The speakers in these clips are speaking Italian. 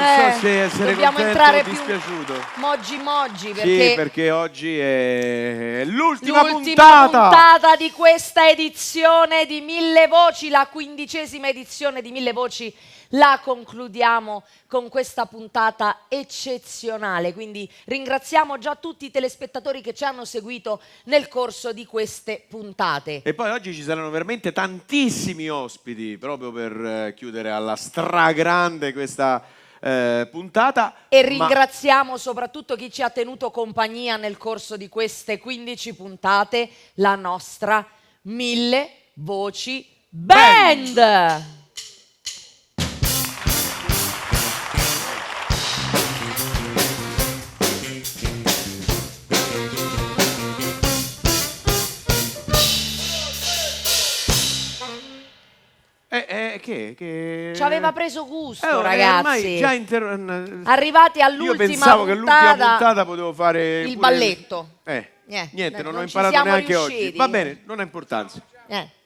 so se essere dobbiamo contento entrare o più dispiaciuto. moggi perché... Sì, perché oggi è l'ultima puntata di questa edizione di Mille Voci, la 15ª edizione di Mille Voci. La concludiamo con questa puntata eccezionale, quindi ringraziamo già tutti i telespettatori che ci hanno seguito nel corso di queste puntate. E poi oggi ci saranno veramente tantissimi ospiti proprio per chiudere alla stragrande questa puntata. E ringraziamo soprattutto chi ci ha tenuto compagnia nel corso di queste 15 puntate, la nostra Mille Voci Band. Che... Ci aveva preso gusto, ragazzi. Già arrivati all'ultima Io pensavo che l'ultima puntata potevo fare il balletto. Niente, non ho imparato neanche oggi. Va bene, non ha importanza.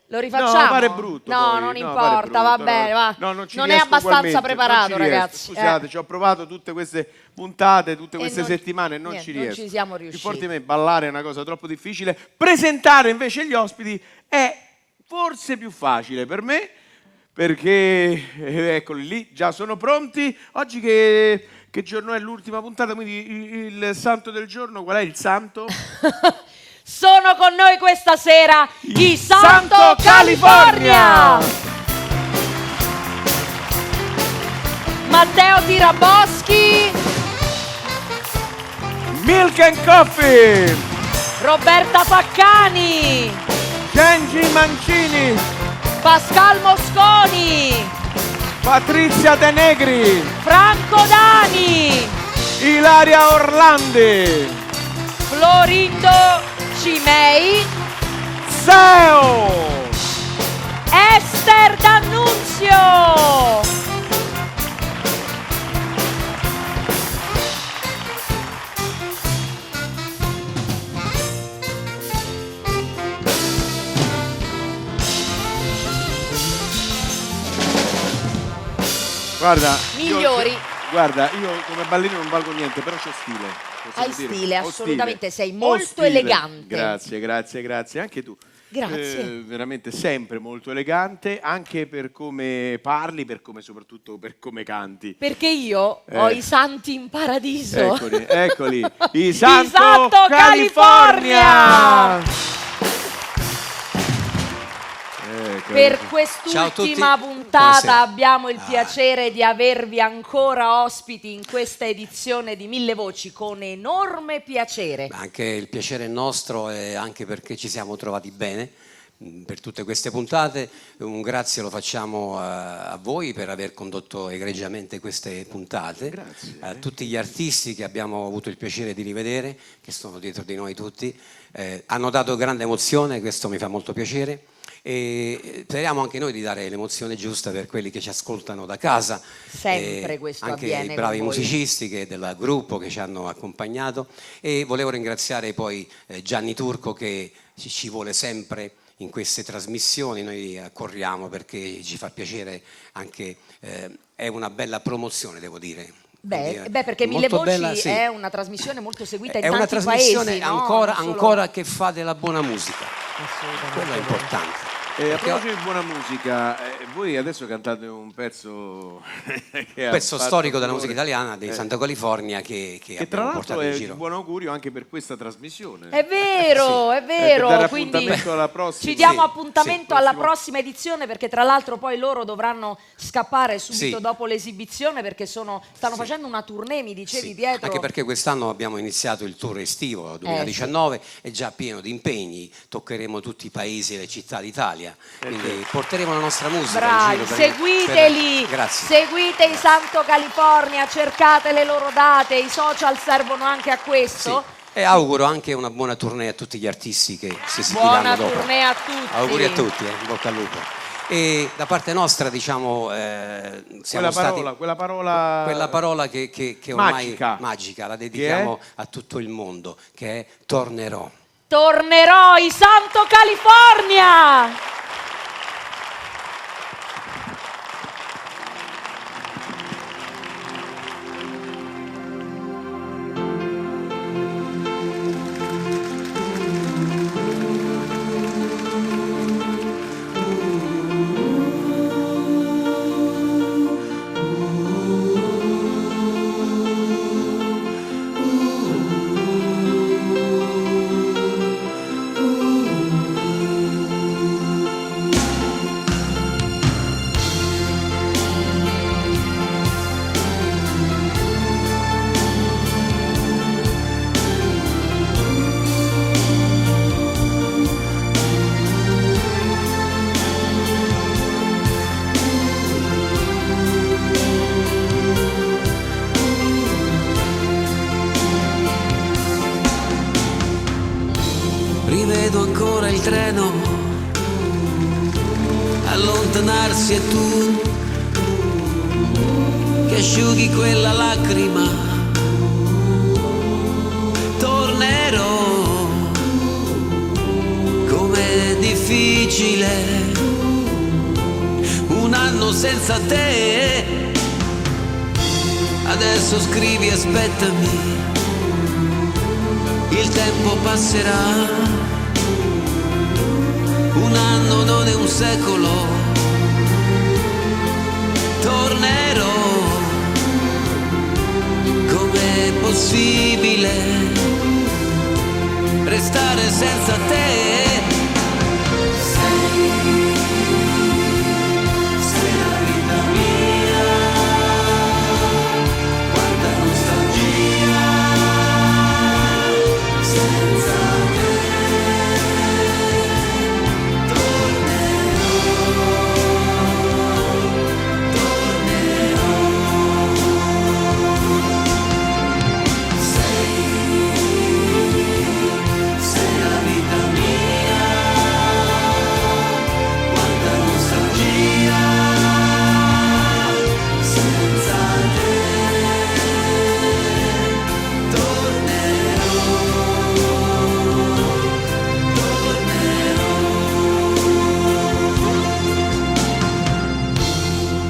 Lo rifacciamo? No, pare brutto. No, poi. non importa, va bene. Va. Non è abbastanza preparato, ragazzi. Scusate, ci ho provato tutte queste puntate, tutte queste settimane, non ci riesco. Non ci siamo riusciti. Più forte di me, ballare è una cosa troppo difficile. Presentare invece gli ospiti è forse più facile per me, perché eccoli lì, già sono pronti. Oggi che giorno è l'ultima puntata, quindi il santo del giorno, qual è il santo? Sono con noi questa sera i Santo California! Matteo Tiraboschi, Milk and Coffee, Roberta Paccani, Gengi Mancini, Pascal Mosconi, Patrizia De Negri, Franco Dani, Ilaria Orlandi, Florindo Cimei, Seo, Esther D'Annunzio, guarda, migliori. Io come ballerino non valgo niente, però c'ho stile. Hai stile, assolutamente, sei Ho molto stile. elegante. Grazie, anche tu. Grazie. Veramente sempre molto elegante, anche per come parli, soprattutto per come canti. Perché io ho i santi in paradiso. Eccoli, i Santo California! Per quest'ultima puntata Buonasera. abbiamo il piacere di avervi ancora ospiti in questa edizione di Mille Voci, con enorme piacere. Anche il piacere è nostro, e anche perché ci siamo trovati bene per tutte queste puntate. Un grazie lo facciamo a voi per aver condotto egregiamente queste puntate. Grazie. A tutti gli artisti che abbiamo avuto il piacere di rivedere, che sono dietro di noi tutti, hanno dato grande emozione, questo mi fa molto piacere. E speriamo anche noi di dare l'emozione giusta per quelli che ci ascoltano da casa, sempre questo anche avviene i bravi con voi. musicisti del gruppo che ci hanno accompagnato, e volevo ringraziare poi Gianni Turco, che ci vuole sempre in queste trasmissioni. Noi accorriamo perché ci fa piacere, anche è una bella promozione, devo dire. Perché Mille Voci bella, sì. È una trasmissione molto seguita in tanti paesi. È una trasmissione no? ancora che fa della buona musica. Quello è importante. A proposito di buona musica, voi adesso cantate un pezzo storico della musica italiana, dei Santo California, che tra abbiamo l'altro portato in giro. Un buon augurio anche per questa trasmissione. È vero, è vero. Quindi alla prossima. ci diamo appuntamento alla prossima edizione, perché tra l'altro poi loro dovranno scappare subito dopo l'esibizione, perché stanno facendo una tournée, mi dicevi Pietro. Anche perché quest'anno abbiamo iniziato il tour estivo 2019, è già pieno di impegni, toccheremo tutti i paesi e le città d'Italia. Quindi porteremo la nostra musica in giro. Seguiteli, seguite i Santo California, cercate le loro date, i social servono anche a questo. E auguro anche una buona tournée a tutti gli artisti che si esibiranno dopo. Buona tournée a tutti. Auguri a tutti, in bocca al lupo. E da parte nostra, diciamo, siamo quella parola che ormai magica, la dedichiamo a tutto il mondo, che è tornerò. Tornerò, i Santo California! il treno, allontanarsi e tu che asciughi quella lacrima. Tornerò, com'è difficile un anno senza te. Adesso scrivi, aspettami, il tempo passerà. Un anno non è un secolo. Tornerò, com'è possibile restare senza te? Sei la vita mia, quanta nostalgia senza te.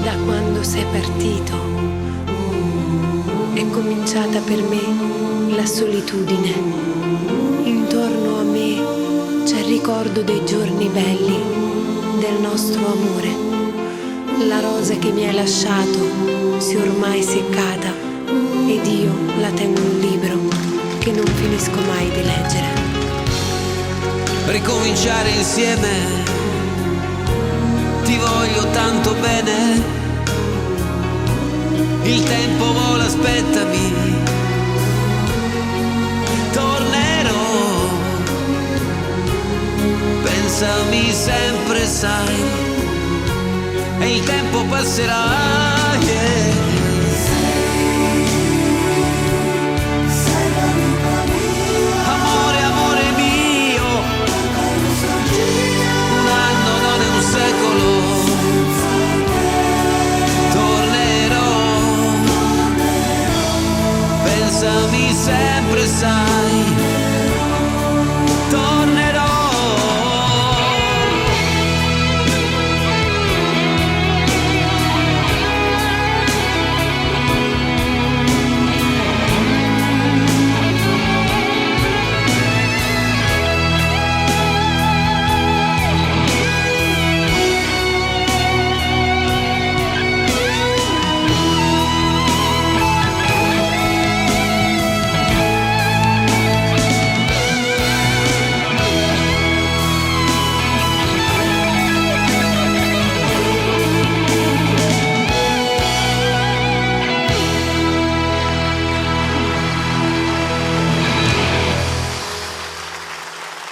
Da quando sei partito è cominciata per me la solitudine. Intorno a me c'è il ricordo dei giorni belli, del nostro amore. La rosa che mi hai lasciato si è ormai seccata ed io la tengo in un libro che non finisco mai di leggere. Ricominciare insieme, ti voglio tanto bene. Il tempo vola, aspettami, tornerò. Pensami sempre, sai, e il tempo passerà, yeah. Amore, amore mio, un anno non è un secolo. Pensami sempre, sai, tornerò.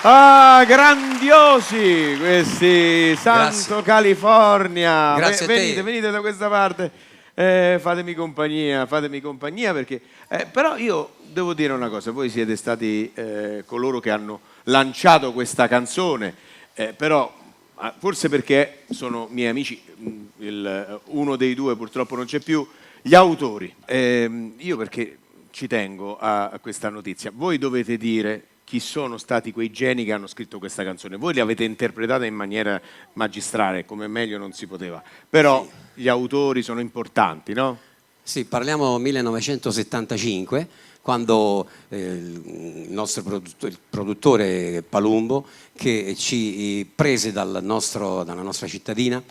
Ah, grandiosi questi Santo Grazie. California. Grazie a te. Venite da questa parte. Fatemi compagnia perché però io devo dire una cosa, voi siete stati coloro che hanno lanciato questa canzone, però forse perché sono miei amici, uno dei due purtroppo non c'è più, gli autori. Io perché ci tengo a questa notizia, voi dovete dire chi sono stati quei geni che hanno scritto questa canzone. Voi li avete interpretata in maniera magistrale, come meglio non si poteva, però gli autori sono importanti, no? Sì, parliamo 1975, quando il nostro il produttore Palumbo, che ci prese dalla nostra cittadina,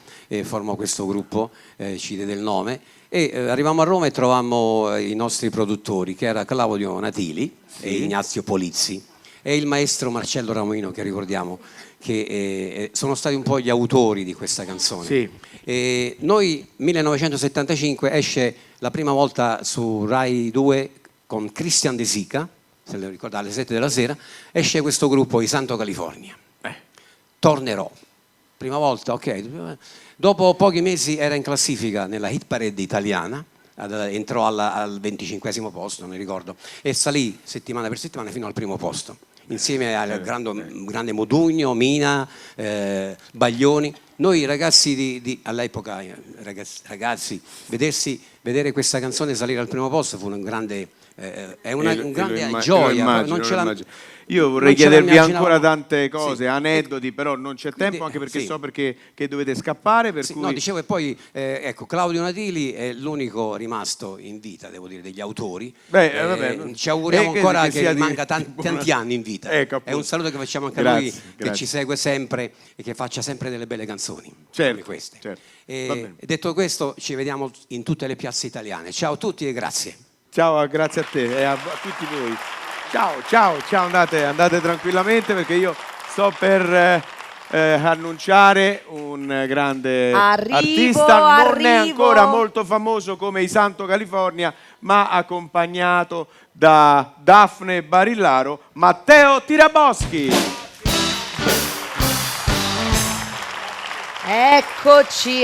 formò questo gruppo, ci diede il nome, e arrivammo a Roma e trovammo i nostri produttori, che era Claudio Natili e Ignazio Polizzi, e il maestro Marcello Ramoino, che ricordiamo, che sono stati un po' gli autori di questa canzone. Sì. Noi 1975 esce la prima volta su Rai 2 con Christian De Sica, se lo ricordate, alle 7 della sera, esce questo gruppo, i Santo California. Tornerò. Prima volta, ok. Dopo pochi mesi era in classifica nella hit parade italiana, entrò al 25esimo posto, non mi ricordo, e salì settimana per settimana fino al primo posto. insieme al grande Modugno, Mina, Baglioni. Noi ragazzi all'epoca, ragazzi, vedere questa canzone salire al primo posto fu un grande, è una grande gioia. Io vorrei chiedervi ancora tante cose, aneddoti, però non c'è tempo, anche perché so che dovete scappare. Per cui... No, dicevo, e poi ecco, Claudio Natili è l'unico rimasto in vita, devo dire, degli autori. Ci auguriamo ancora che rimanga tanti anni in vita. Ecco, è un saluto che facciamo anche a lui, che ci segue sempre e che faccia sempre delle belle canzoni come queste. Detto questo, ci vediamo in tutte le piazze italiane. Ciao a tutti e grazie. Ciao, grazie a te e a tutti voi. Ciao, andate tranquillamente, perché io sto per annunciare un grande artista. Non è ancora molto famoso come i Santo California, ma accompagnato da Daphne Barillaro, Matteo Tiraboschi. Eccoci.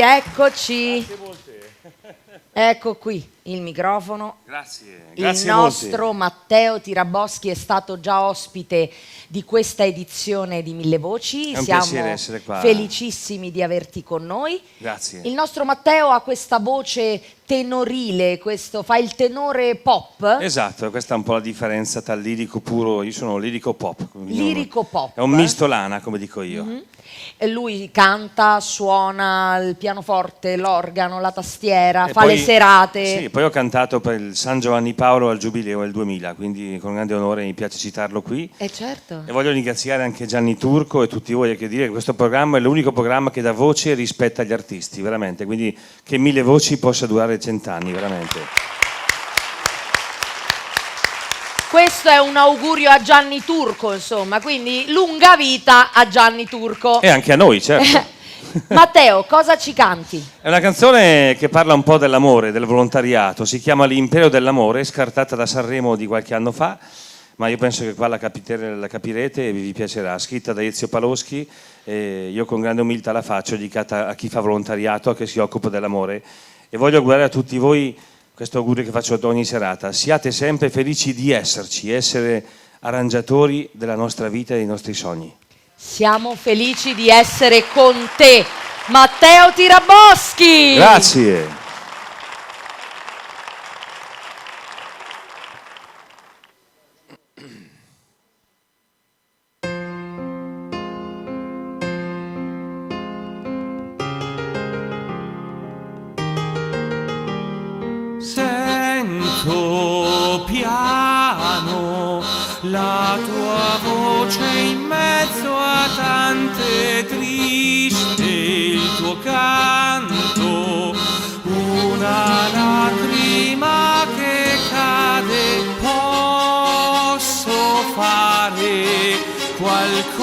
Ecco qui il microfono. Grazie il nostro Matteo Tiraboschi è stato già ospite di questa edizione di Mille Voci. È un Siamo piacere essere qua. felicissimi di averti con noi. Grazie. Il nostro Matteo ha questa voce tenorile, fa il tenore pop. Esatto, questa è un po' la differenza tra lirico puro, io sono lirico pop. Lirico pop. È un mistolana, come dico io. Mm-hmm. E lui canta, suona il pianoforte, l'organo, la tastiera, fa le serate. Sì, poi ho cantato per il San Giovanni Paolo al Giubileo del 2000, quindi con grande onore mi piace citarlo qui. Certo. E voglio ringraziare anche Gianni Turco e tutti voi, che dire che questo programma è l'unico programma che dà voce e rispetto agli artisti, veramente, quindi che Mille Voci possa durare 100 anni, veramente. Questo è un augurio a Gianni Turco, insomma, quindi lunga vita a Gianni Turco. E anche a noi, certo. Matteo, cosa ci canti? È una canzone che parla un po' dell'amore, del volontariato, si chiama L'impero dell'amore, scartata da Sanremo di qualche anno fa, ma io penso che qua la capirete e vi piacerà. Scritta da Ezio Paloschi, io con grande umiltà la faccio, dedicata a chi fa volontariato, a chi si occupa dell'amore, e voglio augurare a tutti voi questo augurio che faccio ad ogni serata: siate sempre felici di esserci, essere arrangiatori della nostra vita e dei nostri sogni. Siamo felici di essere con te, Matteo Tiraboschi. Grazie. Sento piano la tua voce in mezzo a tante triste, il tuo canto, una lacrima che cade. Posso fare qualcosa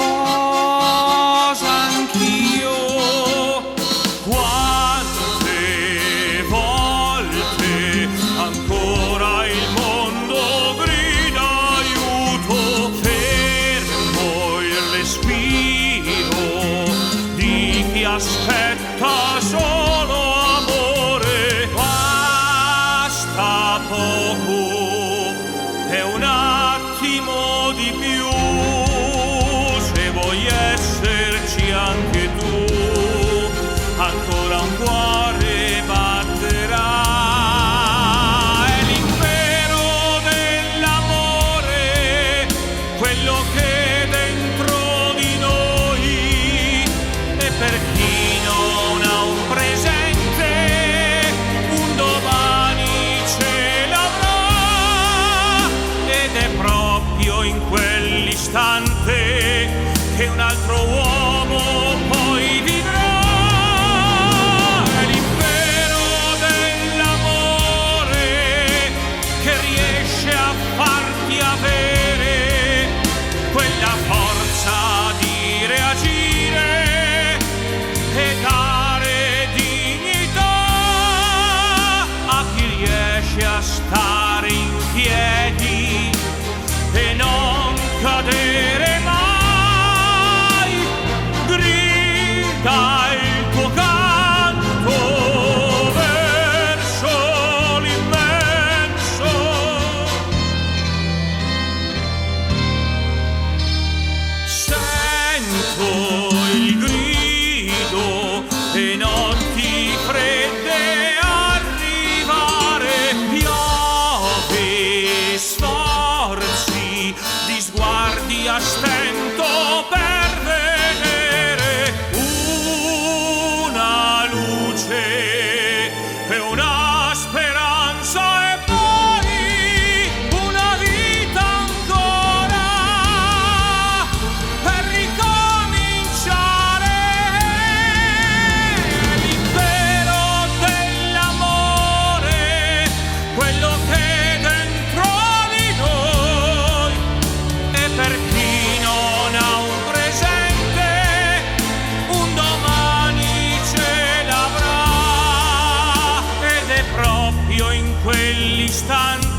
anch'io? Quante volte ancora il mondo grida aiuto, fermo il respiro di chi aspetta solo amore. Basta poco, è un attimo di più, se vuoi esserci anche tu, ancora un cuore batterà. È l'impero dell'amore, quello che è dentro di noi, e per chi non ha un presente, un domani ce l'avrà, ed è proprio in quell'istante che un altro uomo poi vivrà. È l'impero dell'amore che riesce a farti avere quella forza di reagire e dare dignità a chi riesce a stare in piedi e non cadere mai. Grida il tuo canto verso l'immenso.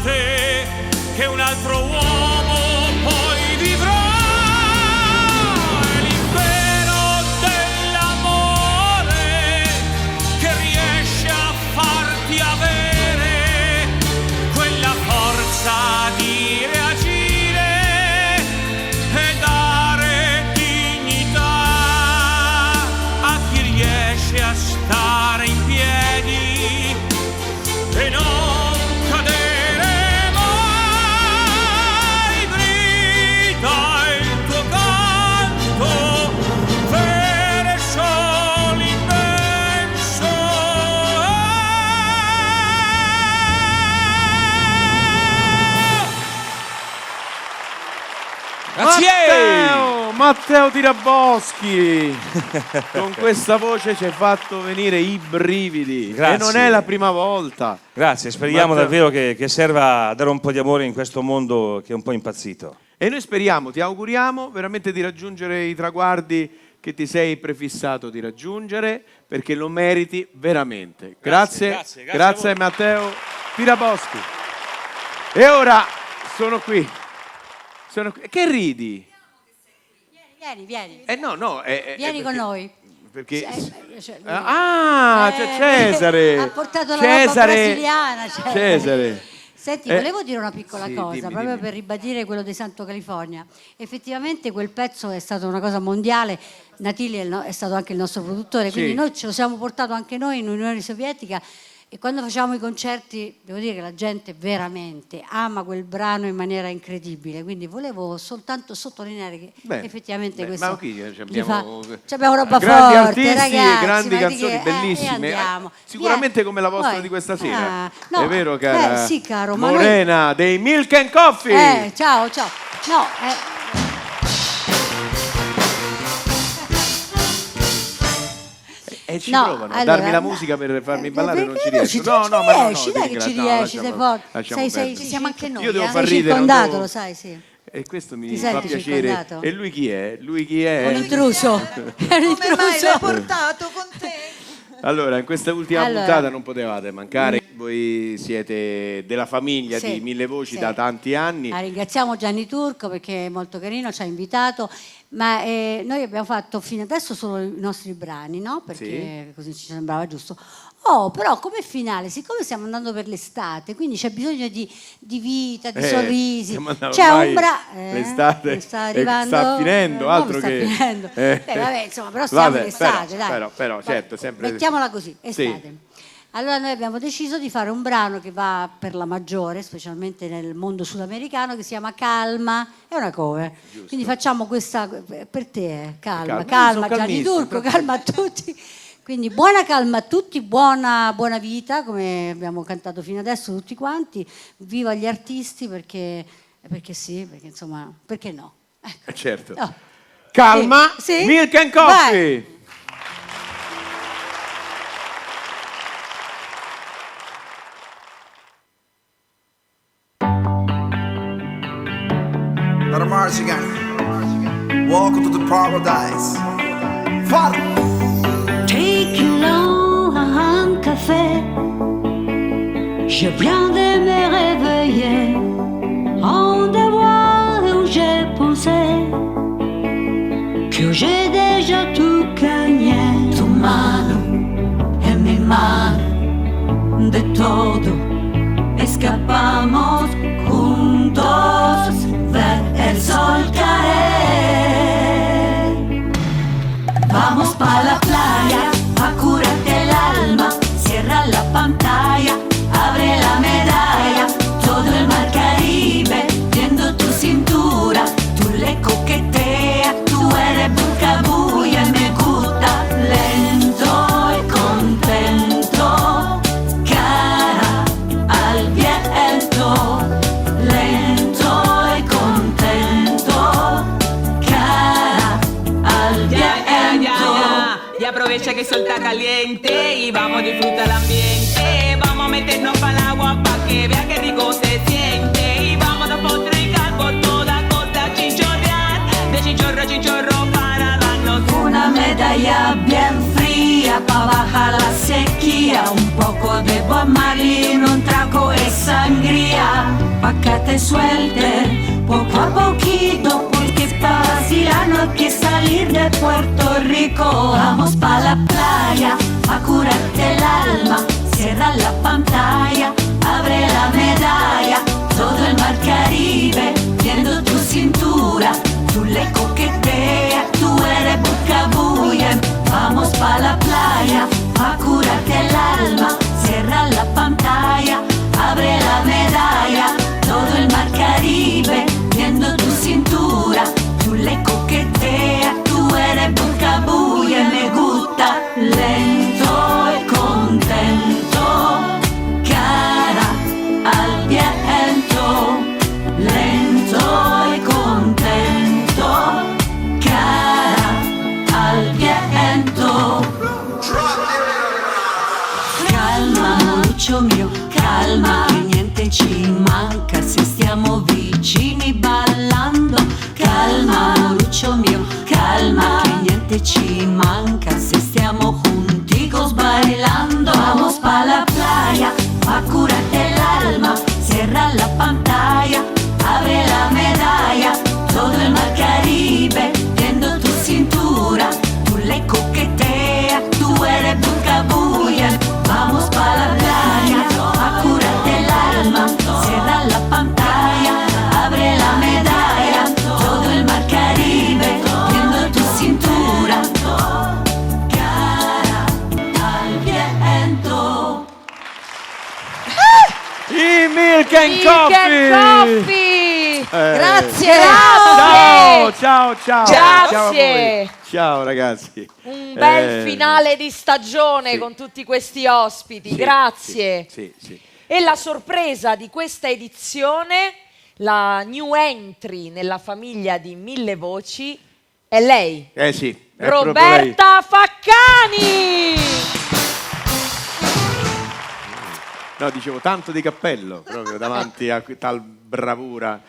te che un altro uomo poi vivrà. È l'impero dell'amore che riesce a farti avere quella forza di reagire e dare dignità a chi riesce a stare in piedi e non cadere mai. Grida il tuo canto per il sole immenso. Matteo Tiraboschi, con questa voce ci hai fatto venire i brividi. Grazie. E non è la prima volta. Grazie, speriamo Matteo. davvero che serva a dare un po' di amore in questo mondo che è un po' impazzito. E noi speriamo, ti auguriamo veramente di raggiungere i traguardi che ti sei prefissato di raggiungere, perché lo meriti veramente. Grazie a voi. Matteo Tiraboschi. E ora sono qui. Che ridi? Vieni. No. Vieni con noi. Perché... C'è Cesare! Ha portato la roba brasiliana. Cesare! Senti, volevo dire una piccola sì, cosa, dimmi, proprio dimmi. per ribadire quello di Santo California. Effettivamente quel pezzo è stata una cosa mondiale, Natili è stato anche il nostro produttore, quindi Sì. noi ce lo siamo portato anche noi in Unione Sovietica. E quando facciamo i concerti, devo dire che la gente veramente ama quel brano in maniera incredibile. Quindi volevo soltanto sottolineare che effettivamente questo ma chi abbiamo roba grandi forte, artisti, ragazzi, grandi ma di canzoni che- bellissime. andiamo. Sicuramente Vieni. come la vostra Poi- di questa sera. no, è vero, cara? sì, caro, ma noi- Morena dei Milk and Coffee. Ciao. No, E ci No, provano a allora, darmi la no, musica per farmi ballare, non ci perché riesco. dai che ci no, riesci, sei forte. lasciamo perdere. Ci siamo anche noi. Io devo Sei far ridere, non circondato, devo- lo sai, sì. E questo mi Ti fa senti piacere. circondato? E lui chi è? Lui chi è? Un intruso. È un Come mai intruso. l'hai portato con te? Allora, in questa ultima Allora. puntata non potevate mancare. Voi siete della famiglia Sì, di Mille Voci sì. da tanti anni. Ringraziamo Gianni Turco perché è molto carino, ci ha invitato, ma noi abbiamo fatto fino adesso solo i nostri brani, no? Perché così ci sembrava giusto. Però come finale, siccome stiamo andando per l'estate, quindi c'è bisogno di vita, di sorrisi. stiamo andando C'è ormai un brano. l'estate sta arrivando. sta finendo, altro sta che... finendo. Vabbè, insomma, però siamo Vabbè, in estate, dai. però, Vabbè, certo, sempre... Mettiamola così, estate. Sì. Allora noi abbiamo deciso di fare un brano che va per la maggiore, specialmente nel mondo sudamericano, che si chiama Calma, è una cover. Quindi facciamo questa per te, calma, Calma, sono Gianni calmissimo, Turco, calma a tutti. Quindi buona calma a tutti, buona vita, come abbiamo cantato fino adesso tutti quanti. Viva gli artisti perché sì, perché insomma, perché no? Ecco. Certo. No. Calma, Sì? Milk and Coffee. Vai. Let 'em march again. Welcome to the paradise. Father. Take you long à un café. Je viens de me réveiller. En devoir où j'ai pensé que j'ai déjà tout gagné. Tu mano en mi mano, de todo escapamos juntos ver el sol caer. Vamos pa' la playa, a curarte el alma, cierra la pantalla, abre la medalla, todo el mar Caribe, viendo tu cintura, tú le coqueteas, tú eres bucabulla, me gusta lento y contento, cara al viento, lento y contento, cara al viento. Y aprovecha que el sol está caliente y vamos a disfrutar el ambiente. Vamos a meternos para el agua para que vea que rico se siente. Y vamos a potricar por toda costa, chinchorrear, de chinchorro a chinchorro para darnos Una medalla bien fría para bajar la sequía, un poco poco debo amarli in un trago e sangría. Pacate suelte, poco a poquito, porque es fácil no que salir de Puerto Rico. Vamos pa' la playa, a curarte el alma, cierra la pantalla, abre la medalla, todo el mar Caribe, viendo tu cintura, tú le coqueteas, tú eres buscabulla. Vamos pa' la playa, a curarte el alma, cierra la pantalla, abre la medalla, todo el mar Caribe, viendo tu cintura, tú le coqueteas, tú eres buscabulla. Me gusta lento y contento, cara al viento, lento y contento, cara al viento. Calma, Moluccio mio, calma, che niente ci manca se stiamo vicini ballando. Calma, Moluccio mio, calma, che niente ci manca se stiamo junticos bailando. Vamos pa' la playa, a curarte el alma, cierra la pantalla, abre la medalla, todo el mar Caribe, viendo tu cintura, tú le coqueteas, tú eres buscabulla. Vamos pa' la playa, a curarte el alma, cierra la pantalla, abre la medalla, todo el mar Caribe, viendo tu cintura, cara al viento. I Milk and Milk and Coffee! Grazie. Ciao, ciao, ciao. Grazie. Ciao a voi. Ciao ragazzi. Un bel finale di stagione sì. con tutti questi ospiti, Sì, grazie. Sì. E la sorpresa di questa edizione, la new entry nella famiglia di Mille Voci, è lei, Sì. È proprio lei. Roberta Faccani! No, dicevo tanto di cappello proprio davanti a tal bravura.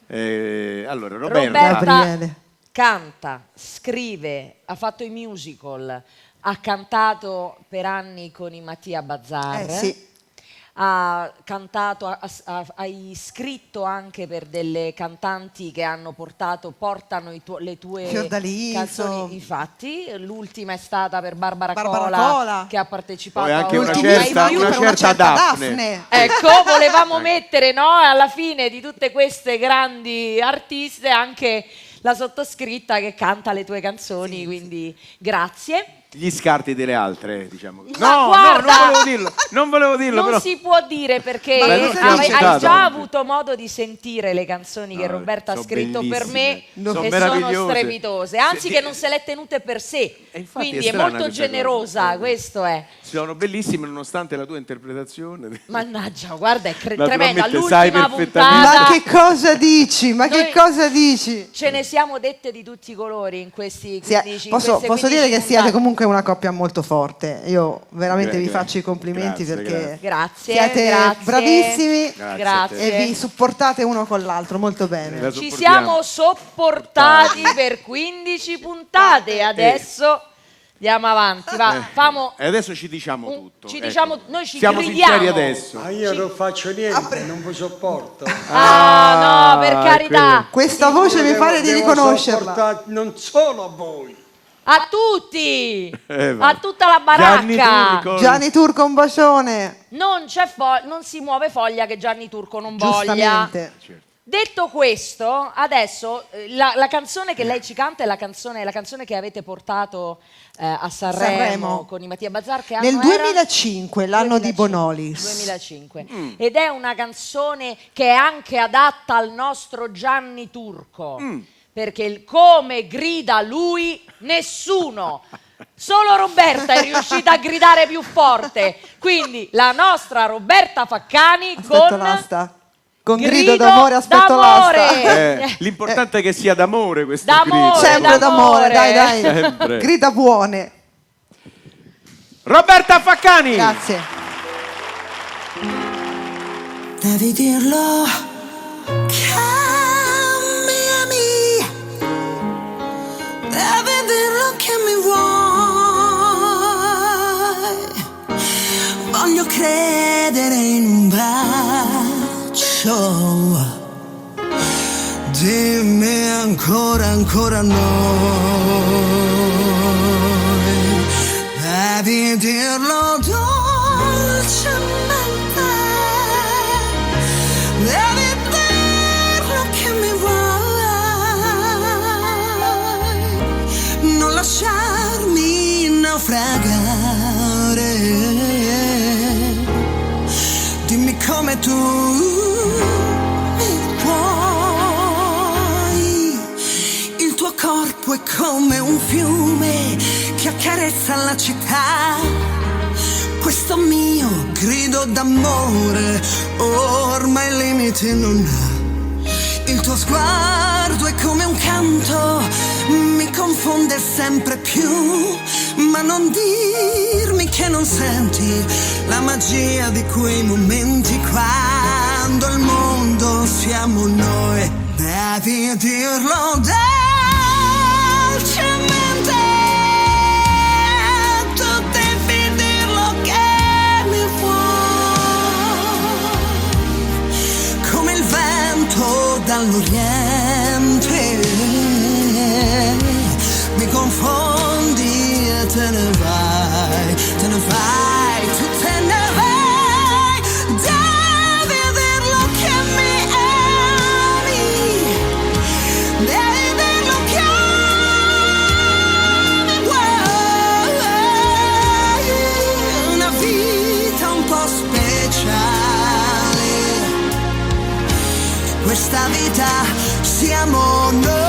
Allora, Roberta. Roberta canta, scrive, ha fatto i musical, ha cantato per anni con i Mattia Bazar. Sì. Ha cantato, hai scritto anche per delle cantanti che portano le tue Fiordaliso. canzoni. Infatti, l'ultima è stata per Barbara Barbara Cola, Cola. che ha partecipato Poi anche a una Ultimissima certa Daphne. Ecco, volevamo mettere, no, alla fine di tutte queste grandi artiste anche la sottoscritta che canta le tue canzoni, quindi grazie. Gli scarti delle altre, diciamo. Ma guarda, non volevo dirlo, non però. si può dire perché Ma non stiamo hai citando. già avuto modo di sentire le canzoni che No, Roberta ha sono scritto per me bellissime. Sono e sono meravigliose. strepitose, anzi che non se le è tenute per sé, infatti quindi è è strana molto questa generosa, cosa. questo è. Sono bellissime nonostante la tua interpretazione. Mannaggia, guarda, è tremenda, Naturalmente sai l'ultima perfettamente. puntata. Ma che cosa dici? Ma che Noi- cosa dici? Ce ne siamo dette di tutti i colori in questi Sì, 15 posso in queste dire 15 che siate puntate. comunque una coppia molto forte. Io veramente vi Grazie. faccio i complimenti Grazie, perché Grazie, siete grazie. bravissimi Grazie. e vi supportate uno con l'altro molto bene. La Ci sopportiamo. siamo sopportati per 15 puntate e adesso andiamo avanti. Va, famo E adesso ci diciamo un- tutto. ci ecco. diciamo, noi ci Siamo gridiamo. sinceri adesso. Ma io non faccio niente, non vi sopporto. Ah, no, per carità. Questa voce mi pare di Devo riconoscerla. sopportare non solo a voi. A tutti, va. a tutta la Gianni baracca. Turco. Gianni Turco, un bacione. Non si muove foglia che Gianni Turco non voglia. Giustamente. Detto questo, adesso la canzone che lei ci canta è la canzone che avete portato a Sanremo con i Mattia Bazar. Che Nel anno era? 2005, l'anno di 2005. Bonolis. 2005. Ed è una canzone che è anche adatta al nostro Gianni Turco. Perché come grida lui, nessuno. Solo Roberta è riuscita a gridare più forte. Quindi la nostra Roberta Faccani Aspetto l'asta. Con grido Grido d'amore aspetto d'amore. l'asta. L'importante è che sia d'amore questo D'amore. grido. Sempre d'amore, dai. Sempre. Grida buone. Roberta Faccani. Grazie. Devi dirlo, cambiami. Devi dirlo che mi vuoi. Voglio vento. Dimmi ancora, ancora noi. Devi dirlo dolcemente. Devi dirlo che mi vuoi. Non lasciarmi naufragare. Dimmi come tu mi puoi. Il tuo corpo è come un fiume che accarezza la città. Questo mio grido d'amore ormai limiti non ha. Il tuo sguardo è come un canto, mi confonde sempre più. Ma non dirmi che non senti la magia di quei momenti quando il mondo siamo noi. Devi dirlo dolcemente. Tu devi dirlo che mi vuoi. Come il vento dall'Oriente mi confondi e te ne vai, te ne vai, tu te ne vai. Devi dirlo che mi ami, devi dirlo che mi vuoi. Una vita un po' speciale, questa vita siamo noi.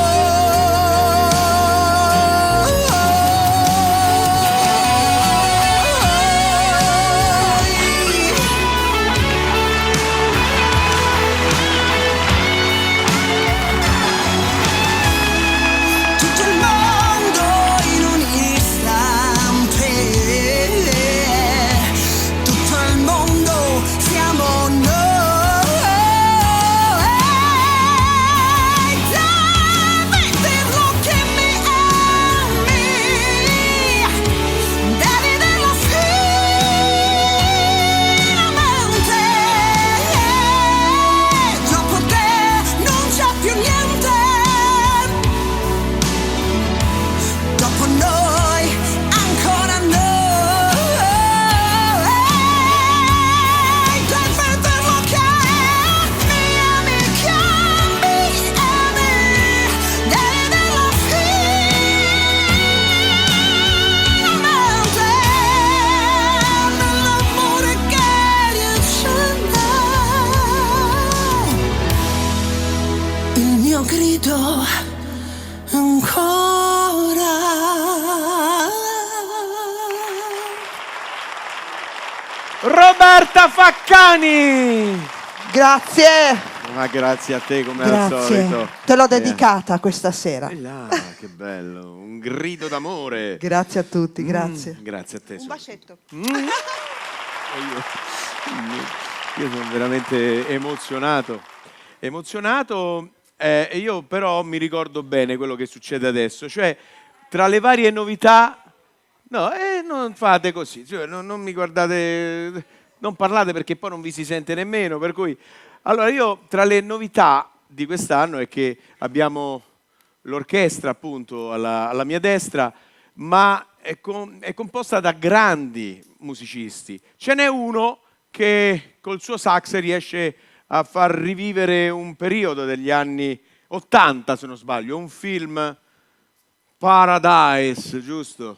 Grido ancora. Roberta Faccani. Grazie. Ma grazie a te come al solito. Grazie. Te l'ho dedicata questa sera. Là, che bello, un grido d'amore. Grazie a tutti, grazie. Grazie a te. Un bacetto. Io sono veramente emozionato. E io però mi ricordo bene quello che succede adesso, cioè tra le varie novità, no, non fate così, cioè, non mi guardate, non parlate perché poi non vi si sente nemmeno, per cui, allora io tra le novità di quest'anno è che abbiamo l'orchestra appunto alla mia destra, ma è composta da grandi musicisti, ce n'è uno che col suo sax riesce a far rivivere un periodo degli anni 80, se non sbaglio, un film Paradise, giusto?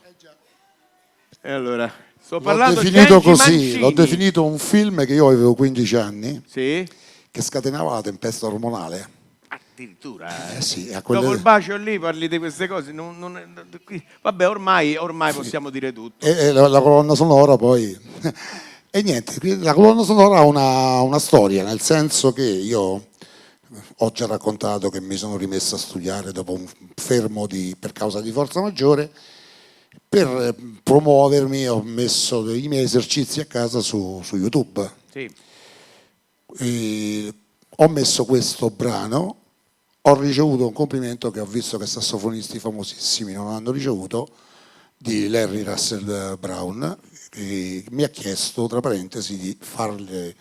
E allora, sto parlando di definito Genji così, Mancini. l'ho definito un film che io avevo 15 anni, sì? che scatenava la tempesta ormonale. Addirittura. Sì, Dopo il bacio lì parli di queste cose. Vabbè, ormai possiamo dire tutto. E la colonna sonora poi... E niente, la colonna sonora ha una storia, nel senso che io ho già raccontato che mi sono rimesso a studiare dopo un fermo per causa di forza maggiore. Per promuovermi ho messo i miei esercizi a casa su YouTube. Sì. E ho messo questo brano, ho ricevuto un complimento che ho visto che sassofonisti famosissimi non hanno ricevuto, di Larry Russell Brown, che mi ha chiesto, tra parentesi, di farle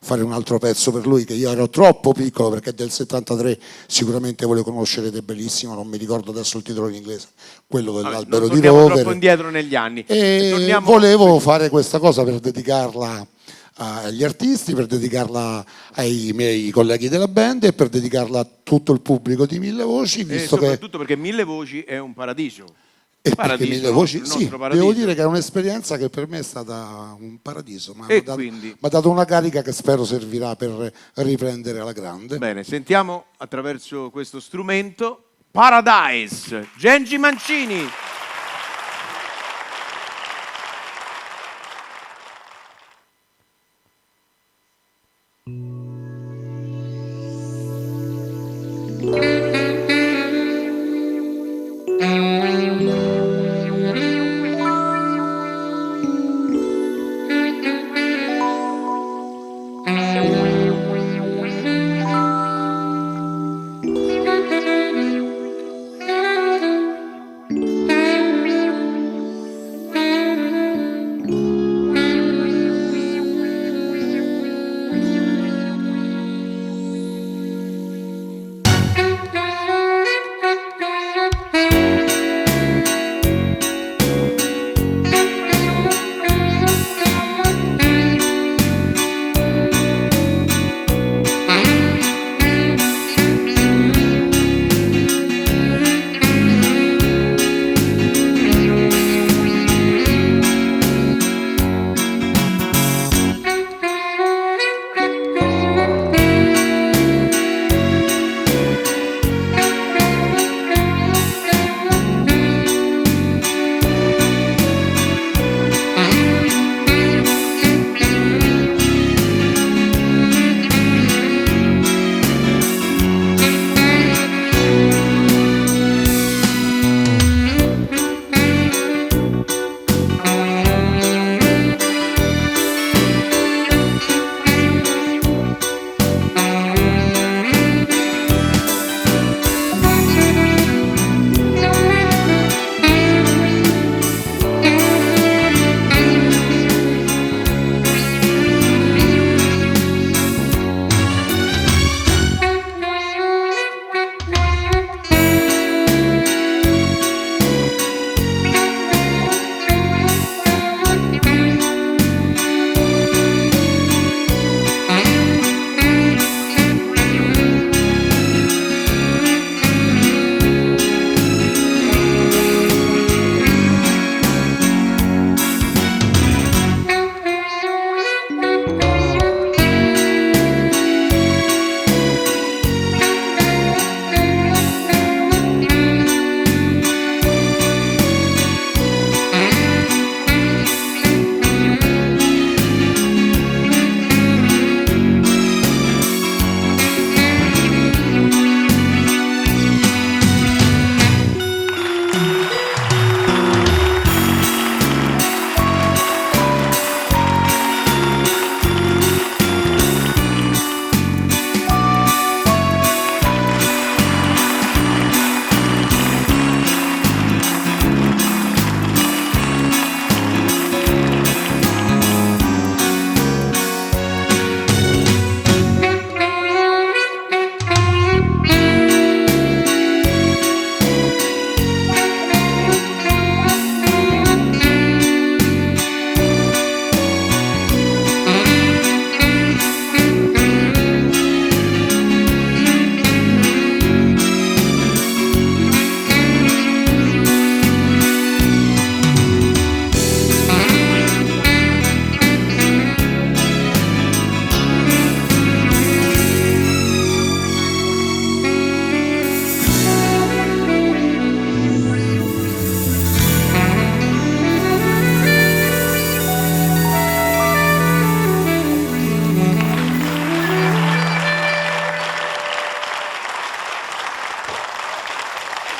fare un altro pezzo per lui, che io ero troppo piccolo perché è del 73, sicuramente voi lo conoscerete, è bellissimo, non mi ricordo adesso il titolo in inglese, quello dell'albero di Torniamo Rover. troppo indietro negli anni. E volevo fare questa cosa per dedicarla agli artisti, per dedicarla ai miei colleghi della band e per dedicarla a tutto il pubblico di Mille Voci, E visto che soprattutto perché Mille Voci è un paradiso. e Paradiso, perché Mille Voci, il sì, nostro paradiso. devo dire che è un'esperienza che per me è stata un paradiso, ma E mi quindi? ha dato una carica che spero servirà per riprendere alla grande. Bene, sentiamo attraverso questo strumento Paradise, Gengi Mancini.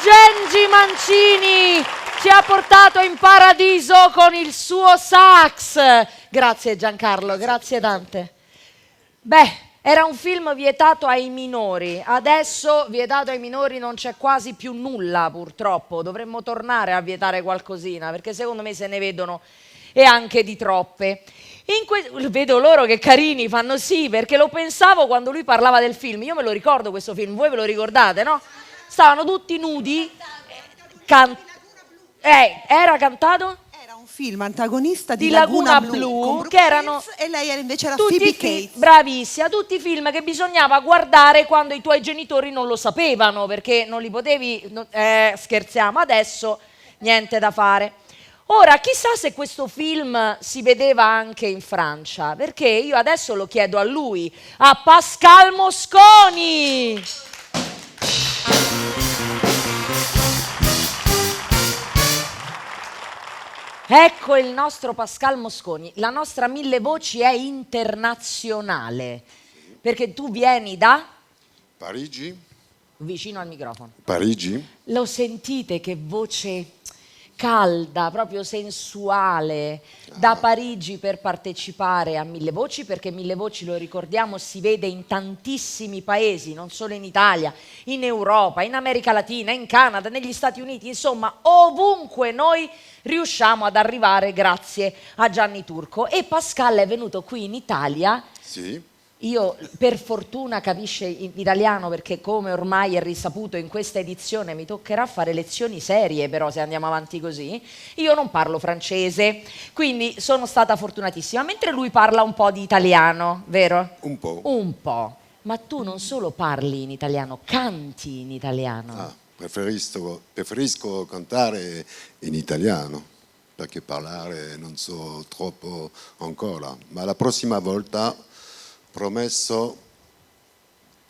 Gengi Mancini ci ha portato in paradiso con il suo sax. Grazie Giancarlo, grazie Dante. Beh, era un film vietato ai minori, adesso vietato ai minori non c'è quasi più nulla purtroppo, dovremmo tornare a vietare qualcosina perché secondo me se ne vedono e anche di troppe. Vedo loro che carini fanno sì, perché lo pensavo quando lui parlava del film. Io me lo ricordo questo film, voi ve lo ricordate, no? Stavano tutti nudi. Era cantato? Era un film antagonista di Laguna Blu, che erano e lei invece era tutti Phoebe Cates. Bravissima, tutti i film che bisognava guardare quando i tuoi genitori non lo sapevano, perché non li potevi, scherziamo, adesso niente da fare. Ora, chissà se questo film si vedeva anche in Francia, perché io adesso lo chiedo a lui, a Pascal Mosconi. Ecco il nostro Pascal Mosconi. La nostra Mille Voci è internazionale, perché tu vieni da? Parigi. Vicino al microfono. Parigi. Lo sentite che voce calda, proprio sensuale, da Parigi per partecipare a Mille Voci, perché Mille Voci, lo ricordiamo, si vede in tantissimi paesi, non solo in Italia, in Europa, in America Latina, in Canada, negli Stati Uniti, insomma ovunque noi riusciamo ad arrivare grazie a Gianni Turco. E Pascal è venuto qui in Italia. Sì. Io per fortuna capisce l'italiano, perché come ormai è risaputo in questa edizione mi toccherà fare lezioni serie, però se andiamo avanti così. Io non parlo francese, quindi sono stata fortunatissima, mentre lui parla un po' di italiano, vero? Un po'. Un po'. Ma tu non solo parli in italiano, canti in italiano. Preferisco cantare in italiano, perché parlare non so troppo ancora, ma la prossima volta promesso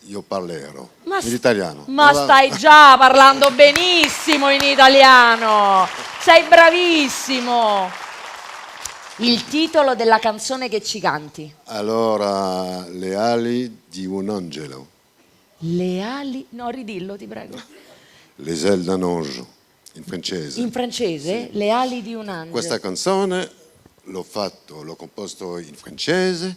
io parlerò in italiano. Ma stai già parlando benissimo in italiano, sei bravissimo. Il titolo della canzone che ci canti? Allora, Le ali di un angelo. Le ali? No, ridillo, ti prego. Les ailes d'un ange, in francese. In francese? Sì. Le ali di un angelo. Questa canzone l'ho composto in francese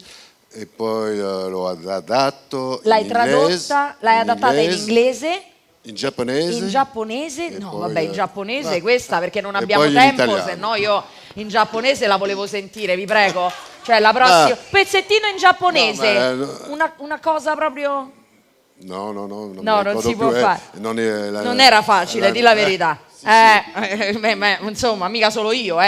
e poi l'ho adattato l'hai in tradotta, l'hai adattata in inglese, in giapponese. In giapponese? No, poi, vabbè, in giapponese questa, perché non e abbiamo poi in tempo, italiano. se no io in giapponese la volevo sentire, vi prego. Cioè la prossima pezzettino in giapponese. Una cosa proprio. No, non si può fare. Non era facile, di la verità. Insomma, mica solo io,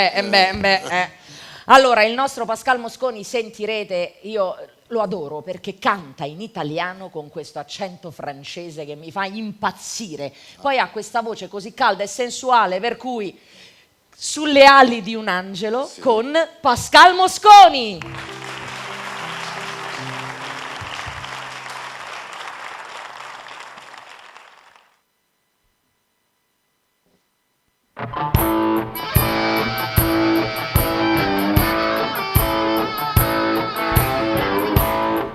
Allora, il nostro Pascal Mosconi, sentirete, io lo adoro perché canta in italiano con questo accento francese che mi fa impazzire. Poi ha questa voce così calda e sensuale, per cui Sulle ali di un angelo con Pascal Mosconi.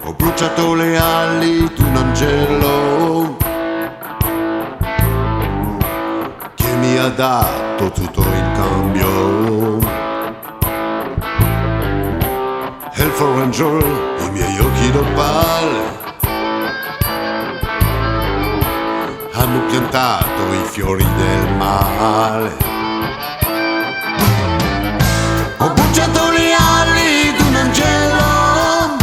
Ho bruciato le ali di un angelo che mi ha dato tutto in cambio. Hellfire Angel, i miei occhi d'opale hanno piantato i fiori del male. Ho bruciato le ali di un angelo,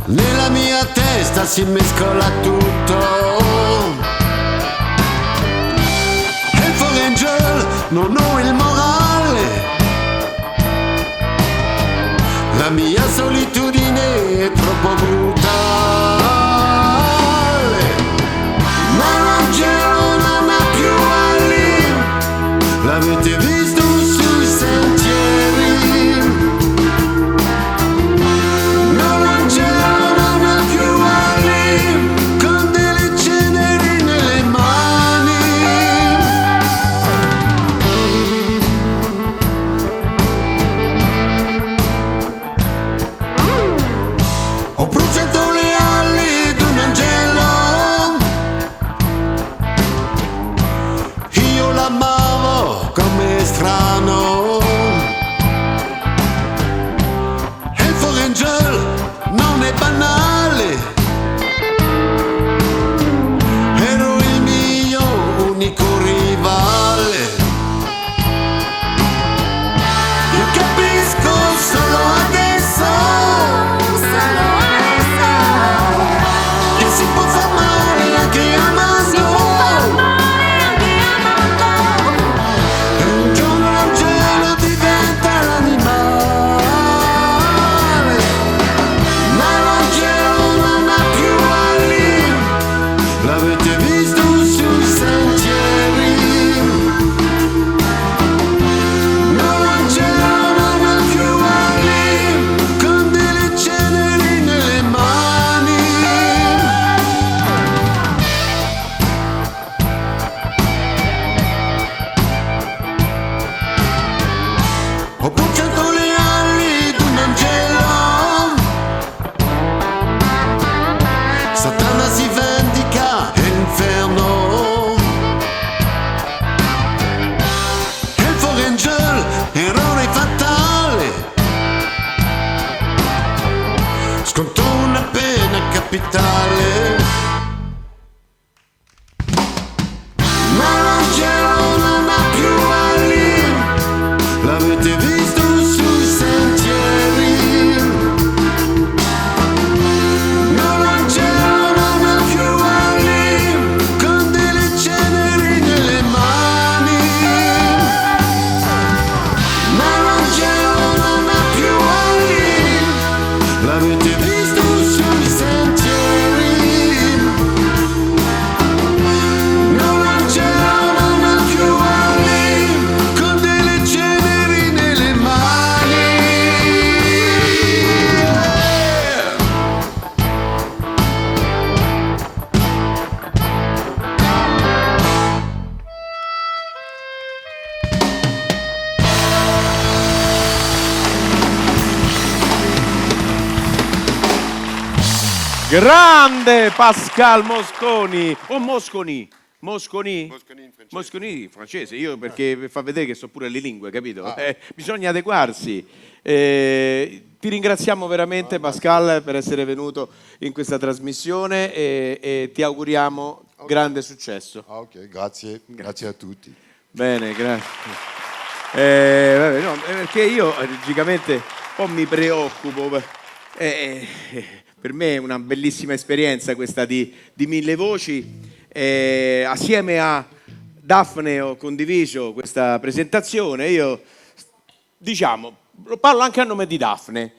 nella mia testa si mescola tutto. Hellfire Angel, non ho il morale, la mia solitudine è troppo brutale. Ma l'angelo non ha più ali, l'avete visto sui sentieri. No, l'angelo non ha più ali, con delle ceneri nelle mani. Satana si vendica e l'inferno. Hellfire Angel, eroe fatale, scontò una pena capitale. Ma l'angelo non ha più ali, l'avete visto sui sentieri. Ma l'angelo non ha più ali, con delle ceneri nelle mani. Ma l'angelo non ha più ali, l'avete visto sui sentieri. No, l'angelo non ha più ali, con delle ceneri nelle mani. Grande Pascal Mosconi o Mosconi? Mosconi in francese, io perché per far vedere che so pure le lingue, capito? Bisogna adeguarsi. Ti ringraziamo veramente Pascal per essere venuto in questa trasmissione e ti auguriamo grande successo. Ok, grazie a tutti. Bene, grazie. Vabbè, no, perché io logicamente un po' mi preoccupo. Per me è una bellissima esperienza questa di Mille Voci. Assieme a Daphne ho condiviso questa presentazione. Io, diciamo, parlo anche a nome di Daphne.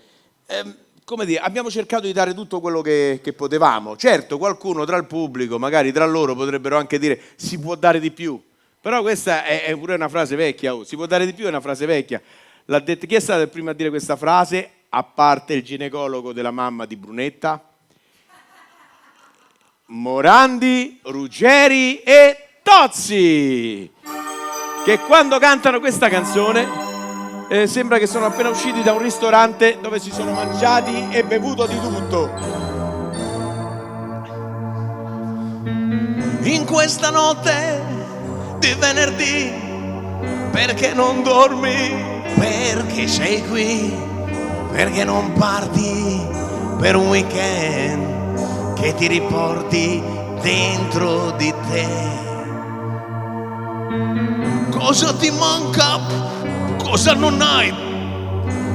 Come dire, abbiamo cercato di dare tutto quello che potevamo. Certo, qualcuno tra il pubblico, magari tra loro, potrebbero anche dire si può dare di più. Però questa è pure una frase vecchia. Si può dare di più è una frase vecchia. L'ha detto, chi è stato il primo a dire questa frase? A parte il ginecologo della mamma di Brunetta? Morandi, Ruggeri e Tozzi, che quando cantano questa canzone sembra che sono appena usciti da un ristorante dove si sono mangiati e bevuto di tutto. In questa notte di venerdì, perché non dormi? Perché sei qui? Perché non parti per un weekend che ti riporti dentro di te? Cosa ti manca? Cosa non hai?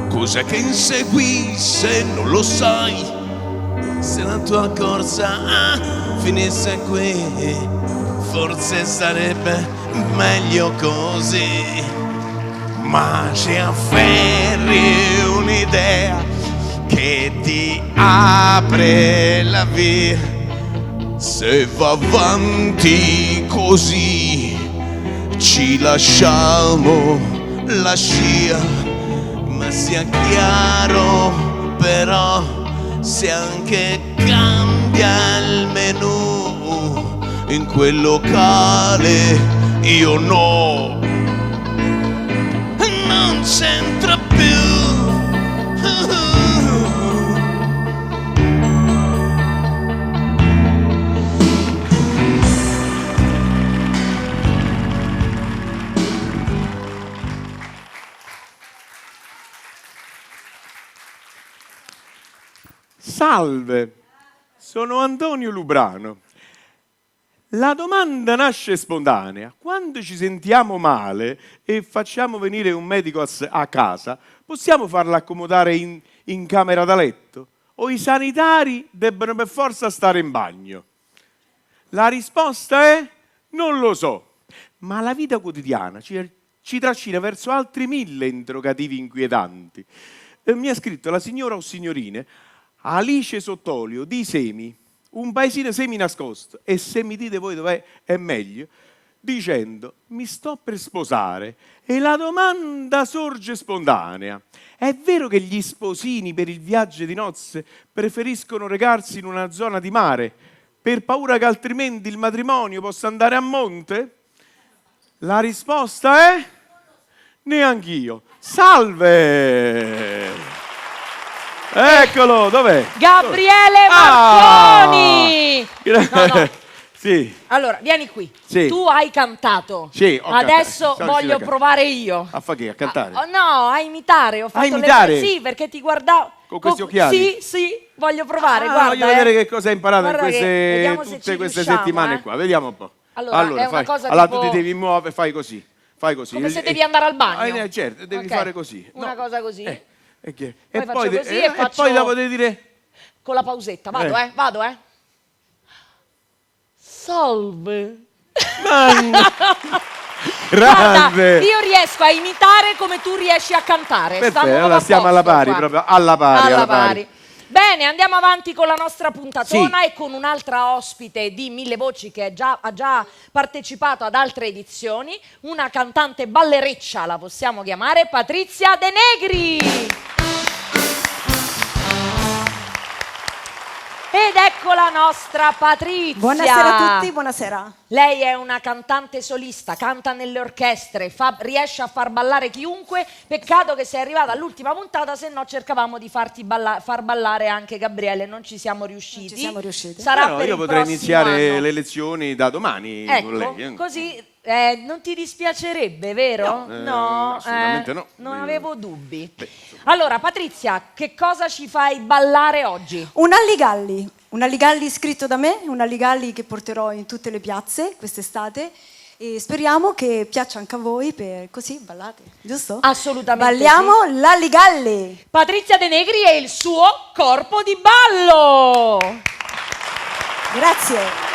Cosa che insegui se non lo sai? Se la tua corsa finisse qui, forse sarebbe meglio così. Ma ci afferri un'idea che ti apre la via. Se va avanti così ci lasciamo la scia. Ma sia chiaro però, se anche cambia il menù in quel locale, io no, non c'entra più. Salve, sono Antonio Lubrano. La domanda nasce spontanea. Quando ci sentiamo male e facciamo venire un medico a casa, possiamo farla accomodare in camera da letto? O i sanitari debbono per forza stare in bagno? La risposta è non lo so. Ma la vita quotidiana ci trascina verso altri 1000 interrogativi inquietanti. Mi ha scritto la signora o signorine Alice Sottolio di Semi, un paesino semi nascosto, e se mi dite voi dov'è è meglio, dicendo mi sto per sposare e la domanda sorge spontanea. È vero che gli sposini per il viaggio di nozze preferiscono recarsi in una zona di mare per paura che altrimenti il matrimonio possa andare a monte? La risposta è neanch'io. Salve! Eccolo, dov'è? Gabriele Marconi! no. Sì. Allora, vieni qui. Sì. Tu hai cantato. Sì, ho Adesso cantato. voglio provare io. A fare che? A cantare? Oh, no, a imitare. Ho fatto imitare? Sì, perché ti guardavo. Con questi occhiali? Sì, voglio provare. Guarda, voglio vedere che cosa hai imparato Guarda che- vediamo se tutte ci queste riusciamo, settimane qua. Vediamo un po'. Allora, è una fai. cosa Allora tipo- tu ti devi muovere, fai così. Fai così. Come se devi andare al bagno. Certo, devi Ok. fare così. Una cosa così. E faccio così e faccio- poi dopo devi dire... Con la pausetta. Vado, vado. Salve. Guarda, Grande! io riesco a imitare come tu riesci a cantare. Perfetto, Stiamo allora stiamo alla posto pari, qua. proprio alla pari. Alla pari. Bene, andiamo avanti con la nostra puntatona Sì. e con un'altra ospite di Mille Voci che ha già partecipato ad altre edizioni, una cantante ballereccia, la possiamo chiamare, Patrizia De Negri. Ed ecco la nostra Patrizia. Buonasera a tutti, buonasera. Lei è una cantante solista, canta nelle orchestre, riesce a far ballare chiunque. Peccato che sei arrivata all'ultima puntata, se no cercavamo di far ballare anche Gabriele, non ci siamo riusciti. Sarà Però per io il potrei prossimo iniziare anno. le lezioni da domani Ecco, con lei. così non ti dispiacerebbe, vero? No, assolutamente no. Non avevo dubbi. Allora, Patrizia, che cosa ci fai ballare oggi? Un Alligalli scritto da me, un Alligalli che porterò in tutte le piazze quest'estate e speriamo che piaccia anche a voi, per così ballate, giusto? Assolutamente. Balliamo l'Alligalli. Patrizia De Negri e il suo corpo di ballo. Grazie.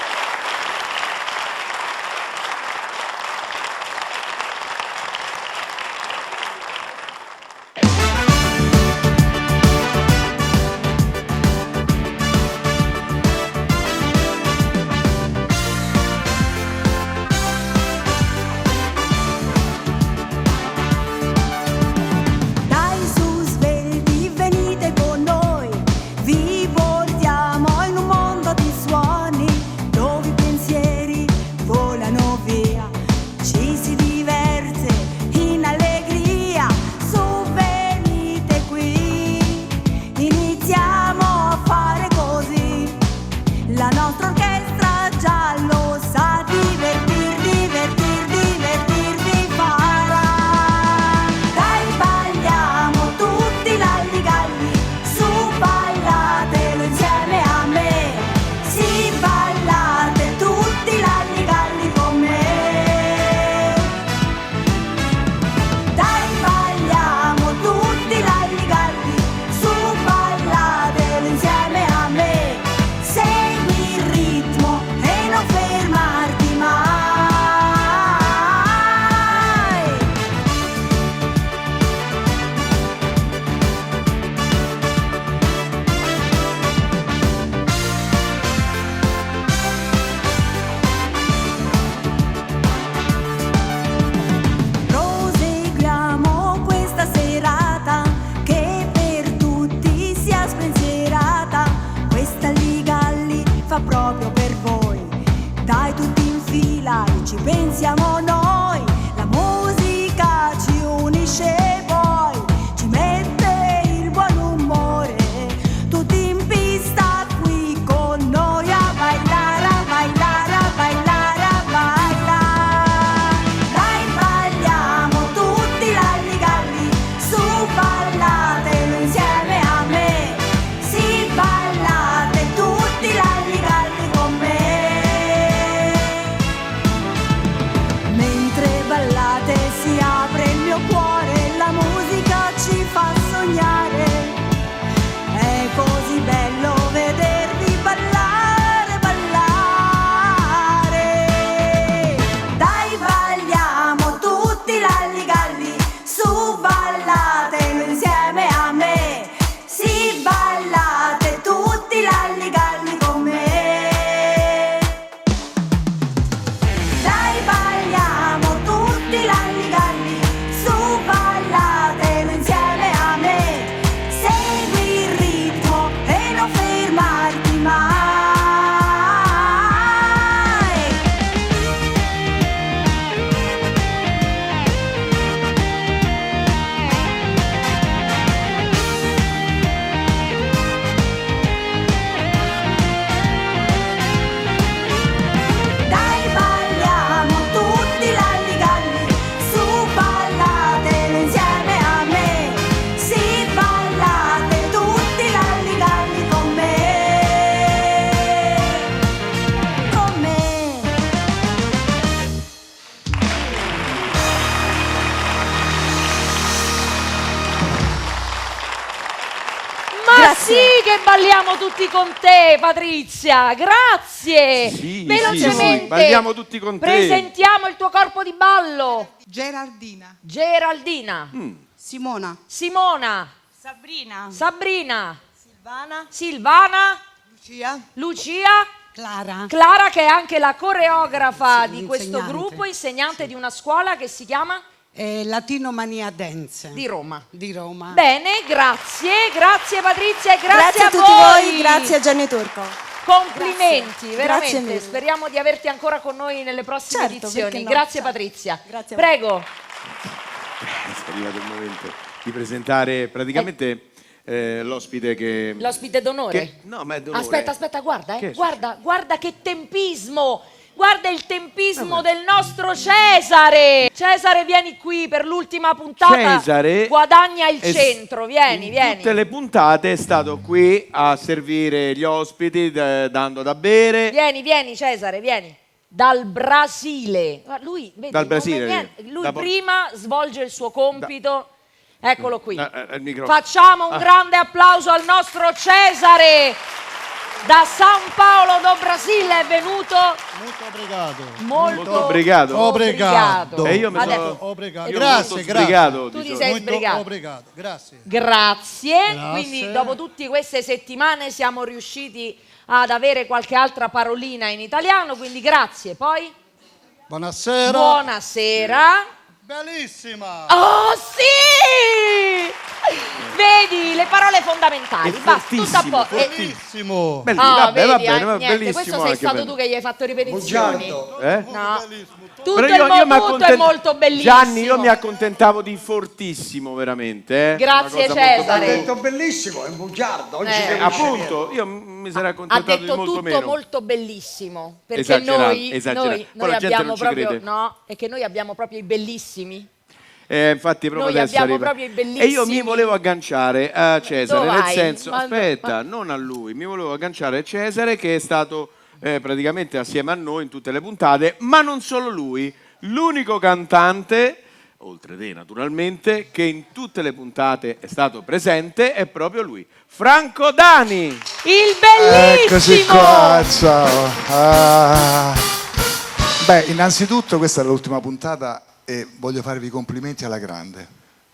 Dai su svegli, venite con noi, vi portiamo in un mondo di suoni, dove i pensieri volano via, ci si diverte in allegria, su venite qui, iniziamo a fare così, la nostra orchestra già lo sa, divertirvi farà. Dai balliamo tutti l'Alligalli, su ballatelo insieme a me, sì ballate tutti l'Alligalli con me. Dai balliamo tutti l'Alligalli, su ballatelo insieme a me, segui il ritmo e non fermarti mai. Proseguiamo questa serata che per tutti sia spensierata. Questa Alligalli fa proprio per voi. Dai tutti in fila e ci pensiamo noi. La musica ci unisce poi, ci mette il buon umore. Tutti in pista qui con noi a bailare, a bailare, a bailare, a bailare. Dai balliamo tutti l'Alligalli, su ballatelo insieme a me, sì ballate tutti l'Alligalli con me. che balliamo tutti con te, Patrizia. Grazie. Sì, Velocemente. sì, balliamo tutti con te. Presentiamo il tuo corpo di ballo. Geraldina. Geraldina. Simona. Simona. Sabrina. Sabrina. Silvana. Silvana. Lucia. Lucia. Clara. Clara, che è anche la coreografa Sì, di questo insegnante. gruppo, insegnante di una scuola che si chiama Latino Mania Dance. di Roma. Di Roma. Bene, grazie Patrizia e grazie a tutti voi, grazie a Gianni Turco. Complimenti, Grazie. veramente. Grazie mille. Speriamo di averti ancora con noi nelle prossime Certo, edizioni. perché no? Grazie Ciao. Patrizia. Grazie a voi. Prego. È arrivato il momento di presentare praticamente l'ospite che... L'ospite d'onore. No, ma è d'onore. Aspetta, guarda, Che è guarda che tempismo. Guarda il tempismo del nostro Cesare. Cesare, vieni qui per l'ultima puntata. Cesare guadagna il è centro. Vieni. Tutte le puntate è stato qui a servire gli ospiti, dando da bere. Vieni Cesare, vieni. Dal Brasile. Lui, vedi, Dal Brasile, come viene? Lui da- prima svolge il suo compito. Eccolo qui. Il microfono. Facciamo un grande applauso al nostro Cesare. Da San Paolo do Brasile è venuto. Molto obrigado. Molto obrigado. Obrigado. E io mi sono... Adesso- Obrigado. io Grazie, molto grazie. sbrigato, Tu di ti solito. sei Molto sbrigato. obrigado. Grazie. Grazie. Grazie. Quindi dopo tutte queste settimane siamo riusciti ad avere qualche altra parolina in italiano, quindi grazie. Poi? Buonasera. Buonasera. Bellissima. Oh sì! Vedi le parole fondamentali. Basta, tutto a posto. Bellissimo. Vabbè, va bene, va niente, bellissimo questo sei anche stato per tu che gli hai fatto ripetizioni. No. Tutto Però il mi tutto è molto bellissimo. Gianni, io mi accontentavo di fortissimo, veramente. Grazie, Una cosa molto Cesare. bella. Ha detto bellissimo, è un bugiardo. Oggi che non Appunto, io mi sarei Ha accontentato detto di molto tutto meno. molto bellissimo, perché Esagerato, noi esagerato. Poi noi la gente abbiamo non ci proprio crede. no, è che noi abbiamo proprio i bellissimi. Infatti proprio Noi adesso abbiamo arriva. proprio i bellissimi. E io mi volevo agganciare a Cesare, Dove nel vai? senso, Ma- aspetta, non a lui, mi volevo agganciare a Cesare che è stato praticamente assieme a noi in tutte le puntate, ma non solo lui, l'unico cantante, oltre te naturalmente, che in tutte le puntate è stato presente è proprio lui, Franco Dani. Il bellissimo! Eccoci qua, ciao. Beh, innanzitutto questa è l'ultima puntata e voglio farvi i complimenti alla grande,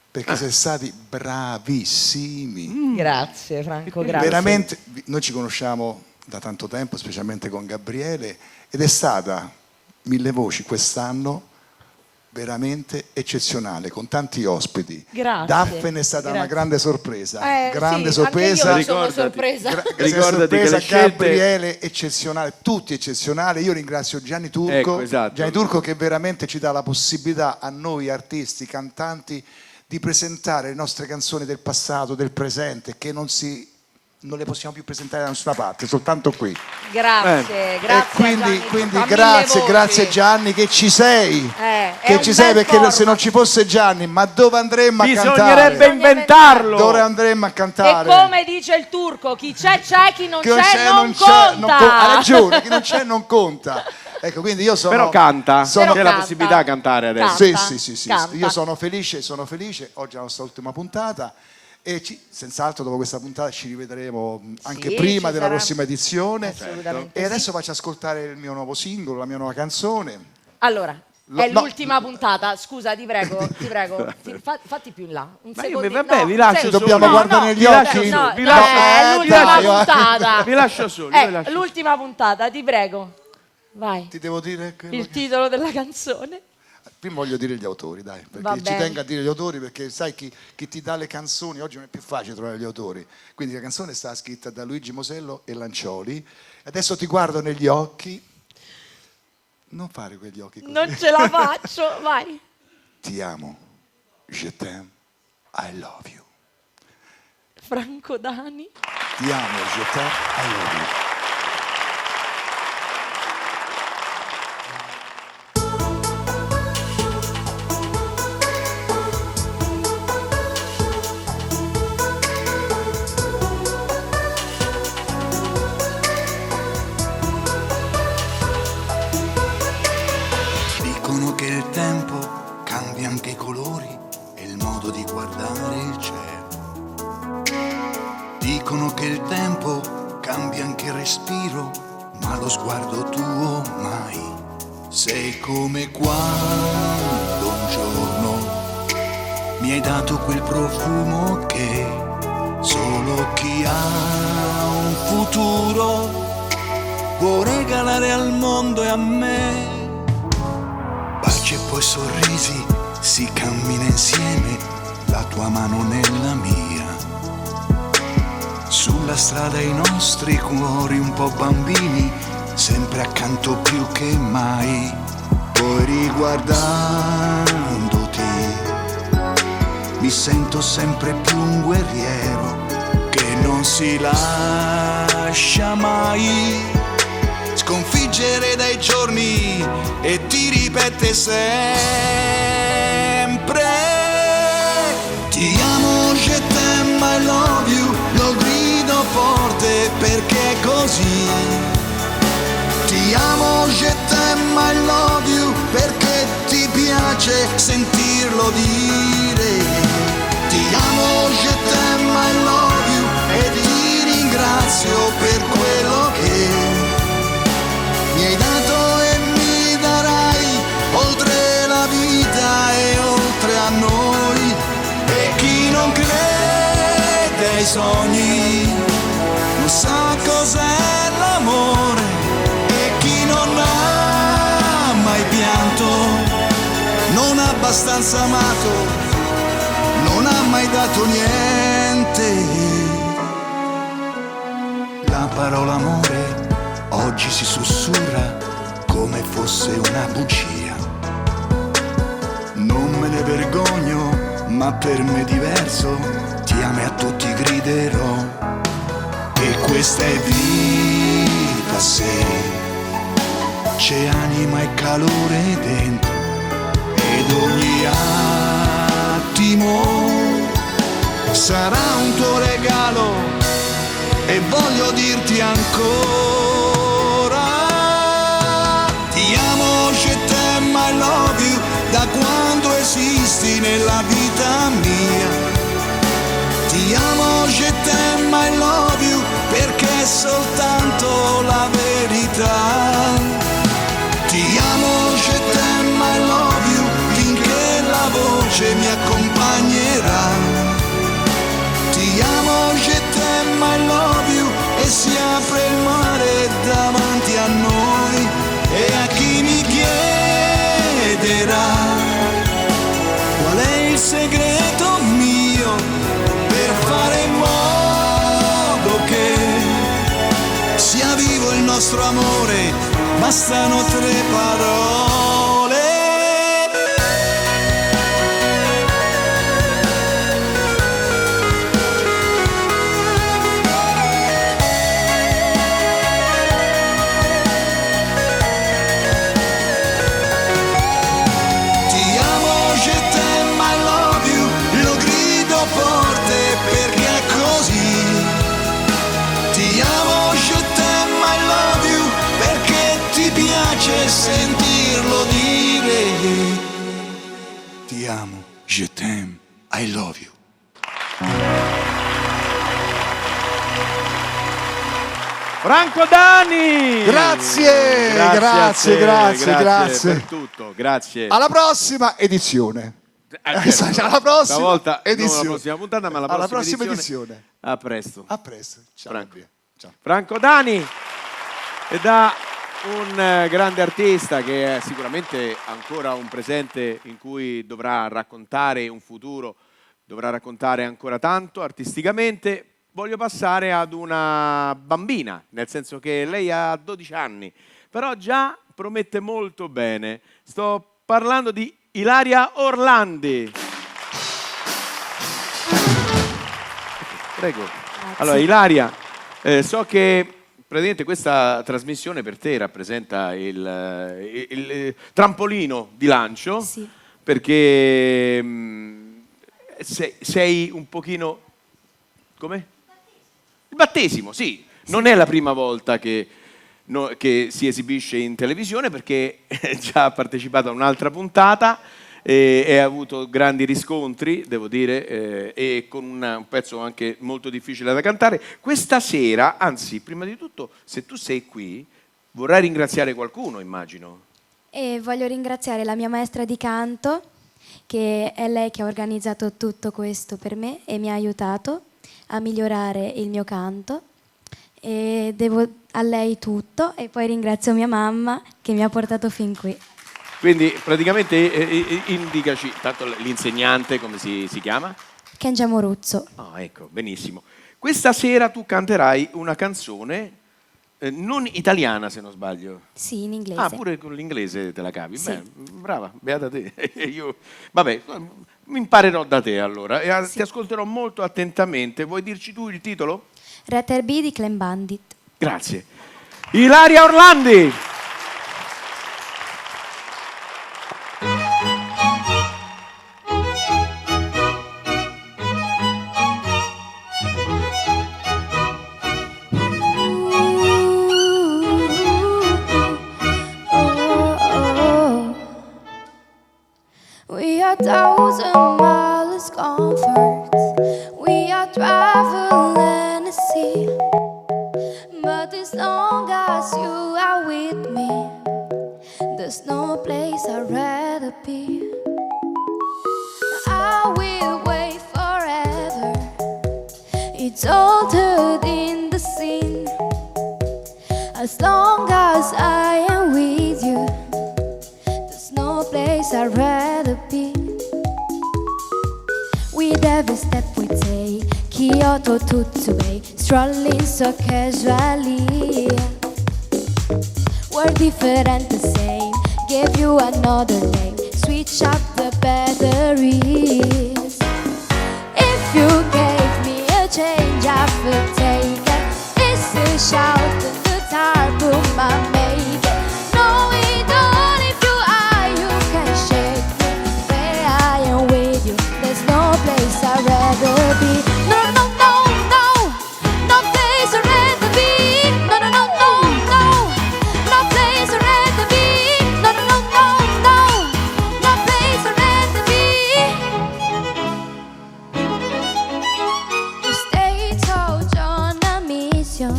perché siete stati bravissimi. Grazie Franco, grazie. Veramente, noi ci conosciamo da tanto tempo, specialmente con Gabriele, ed è stata Mille Voci quest'anno veramente eccezionale, con tanti ospiti. Grazie. Daphne è stata Grazie. una grande sorpresa, Sì, sorpresa. Anche io sono sorpresa. Ricordati che le scelte... Gabriele eccezionale, tutti eccezionali. Io ringrazio Gianni Turco, Ecco, esatto. Gianni Turco che veramente ci dà la possibilità a noi artisti, cantanti di presentare le nostre canzoni del passato, del presente, che non le possiamo più presentare da nessuna parte, soltanto qui. Grazie, grazie. Quindi a Gianni, grazie Gianni che ci sei. è Che un ci sei, bel perché se format. non ci fosse Gianni, ma dove andremmo a cantare? Bisognerebbe inventarlo. Dove andremmo a E cantare? come dice il turco, chi c'è, chi non Chi non c'è, non c'è, non conta. ha ragione, chi non c'è non conta. Ecco, quindi io sono... Però canta, sono- c'è la canta. possibilità di cantare adesso. Sì, sì, sì, sì. Canta. Io sono felice, oggi è la nostra ultima puntata e senz'altro dopo questa puntata ci rivedremo anche Sì, prima ci della sarà. prossima edizione. Assolutamente E sì. adesso faccio ascoltare il mio nuovo singolo, la mia nuova canzone. Allora, No, è no. l'ultima puntata, scusa, ti prego. Fatti più in là. Un Ma io secondo. vabbè, no, vi un lascio secondo. soli. Dobbiamo guardare negli vi occhi? lascio soli, vi no, lascio- è l'ultima dai, va. puntata. Vi lascio soli, vi lascio. L'ultima puntata, ti prego. Vai. Ti devo dire quello Il titolo della canzone. Prima voglio dire gli autori, dai, Va perché ci bene. tengo a dire gli autori, perché sai chi ti dà le canzoni, oggi non è più facile trovare gli autori. Quindi la canzone è stata scritta da Luigi Mosello e Lancioli. Adesso ti guardo negli occhi. Non fare quegli occhi così. Non ce la faccio, vai. Ti amo. Je t'aime. I love you. Franco Dani. Ti amo, je t'aime, I love you. Dicono che il tempo cambia anche i colori e il modo di guardare il cielo. Dicono che il tempo ma lo sguardo tuo mai. Sei come quando un giorno mi hai dato quel profumo che solo chi ha un futuro può regalare al mondo e a me. Baci e poi sorrisi, si cammina insieme, la tua mano nella mia. Sulla strada i nostri cuori un po' bambini, sempre accanto più che mai. Poi riguardandoti mi sento sempre più un guerriero che non si lascia mai sconfiggere dai giorni e ti ripete sempre: ti amo, je t'aime, I love you, lo grido forte perché è così. Ti amo, je t'aime, I love you, perché ti piace sentirlo dire. Ti amo, je t'aime, I love you, e ti ringrazio per quello che mi hai dato e mi darai, oltre la vita e oltre a noi. E chi non crede ai sogni non sa cos'è l'amore, e chi non ha mai pianto, non ha abbastanza amato, non ha mai dato niente. La parola amore oggi si sussurra come fosse una bugia. Non me ne vergogno, ma per me è diverso, ti amo e a tutti griderò. E questa è vita se c'è anima e calore dentro, ed ogni attimo sarà un tuo regalo, e voglio dirti ancora: ti amo, je t'aime, I love you, da quando esisti nella vita mia. Ti amo, je t'aime, I love you, perché è soltanto la verità. Ti amo, je t'aime, I love you, finché la voce mi accompagnerà. Ti amo, je t'aime, I love you, e si apre il mare davanti a noi. E a chi mi chiederà qual è il segreto mio per fare in modo che sia vivo il nostro amore, bastano 3 parole. Sentirlo dire: ti amo, je t'aime, I love you. Franco Dani! Grazie, grazie, grazie. per tutto, grazie. Alla prossima edizione. Alla prossima Stavolta edizione. non alla prossima puntata, ma alla prossima edizione. A presto. A presto. Ciao. Franco. Ciao. Franco Dani è da un grande artista che è sicuramente ancora un presente in cui dovrà raccontare un futuro, dovrà raccontare ancora tanto artisticamente. Voglio passare ad una bambina, nel senso che lei ha 12 anni, però già promette molto bene. Sto parlando di Ilaria Orlandi. Prego. Allora, Ilaria, so che praticamente questa trasmissione per te rappresenta il trampolino di lancio, Sì. perché sei un pochino... come? Il battesimo, sì. Non è la prima volta che si esibisce in televisione, perché già ha partecipato a un'altra puntata e ha avuto grandi riscontri, devo dire, e con un pezzo anche molto difficile da cantare. Questa sera, anzi, prima di tutto, se tu sei qui, vorrai ringraziare qualcuno, immagino. E voglio ringraziare la mia maestra di canto, che è lei che ha organizzato tutto questo per me e mi ha aiutato a migliorare il mio canto. E devo a lei tutto, e poi ringrazio mia mamma che mi ha portato fin qui. Quindi praticamente indicaci, tanto l'insegnante come si chiama? Kengia Moruzzo. Ah, ecco, benissimo. Questa sera tu canterai una canzone non italiana, se non sbaglio. Sì, in inglese. Ah, pure con l'inglese te la cavi? Sì. Beh, brava, beata te. Io, vabbè, mi imparerò da te allora e ti ascolterò molto attentamente. Vuoi dirci tu il titolo? Letter B di Clan Bandit. Grazie. Ilaria Orlandi. We are 1,000 miles comforts. We are traveling the sea. But as long as you are with me, there's no place I'd rather be. I will wait forever. It's altered in the scene. As long as I am with you, there's no place I'd rather be. With every step we take, Kyoto to Tsubei, strolling so casually. We're different the same, gave you another name, switch up the batteries. If you gave me a change, I would take it. It's a shout in the dark room I make it. No, it all if you are, you can shake me. Where I am with you, there's no place I'd rather be. No, no, no, no, no place I'd rather be. No, no, no, no, no, no place I'd rather be. No, no, no, no, no, no place I'd rather be. We stay told on a mission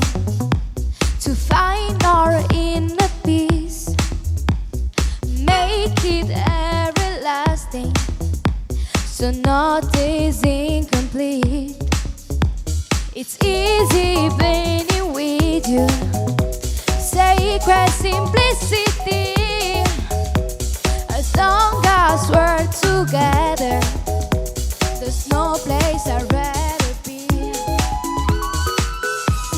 to find our inner peace, make it everlasting, so not is incomplete. It's easy being with you, sacred simplicity. As long as we're together, there's no place I'd rather be.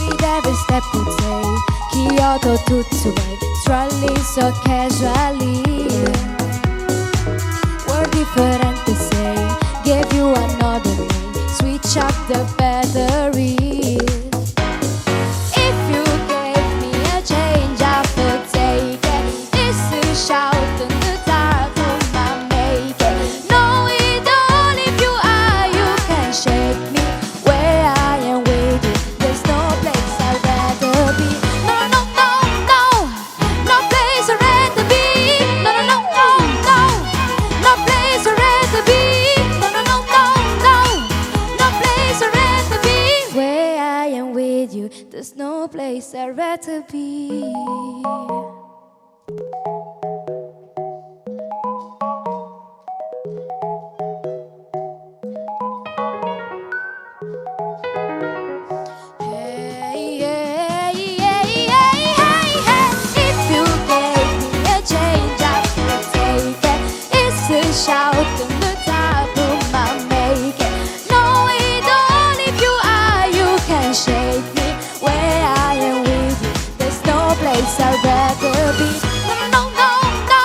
With every step we take, Kyoto to Tsubei, strolling so casually. We're different the same, gave you another name, switch up the batteries. If you gave me a change, I would take it. It's a shout in the dark room I make it. No, it all if you are, you can shake me. Where I am with you, there's no place I'd rather be. No, no, no, no, no place I'd rather be. No, no, no, no, no, no place I'd rather be. No, no, no, no, no, no place I'd rather be. Where I am with you, there's no place I'd rather be. Hey, hey, hey, hey, hey, hey. If you gave me a change, I would take it. It's a shout in the dark room I make it. No, it all if you are, you can shake me. Where I am with you, there's no place I'd rather be. No, no, no, no,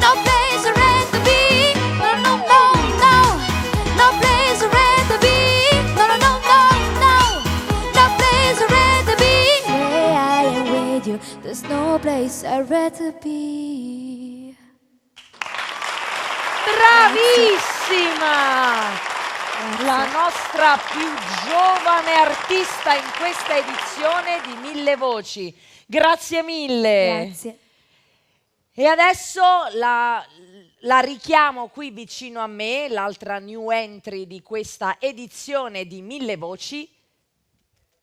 no place I'd rather be. No, no, no, no, no place I'd rather be. No, no, no, no, no, no place I'd rather be. Where I am with you, there's no place I'd rather be. Bravissima! La nostra più giovane artista in questa edizione di Mille Voci. Grazie mille. Grazie. E adesso la richiamo qui vicino a me, l'altra new entry di questa edizione di Mille Voci,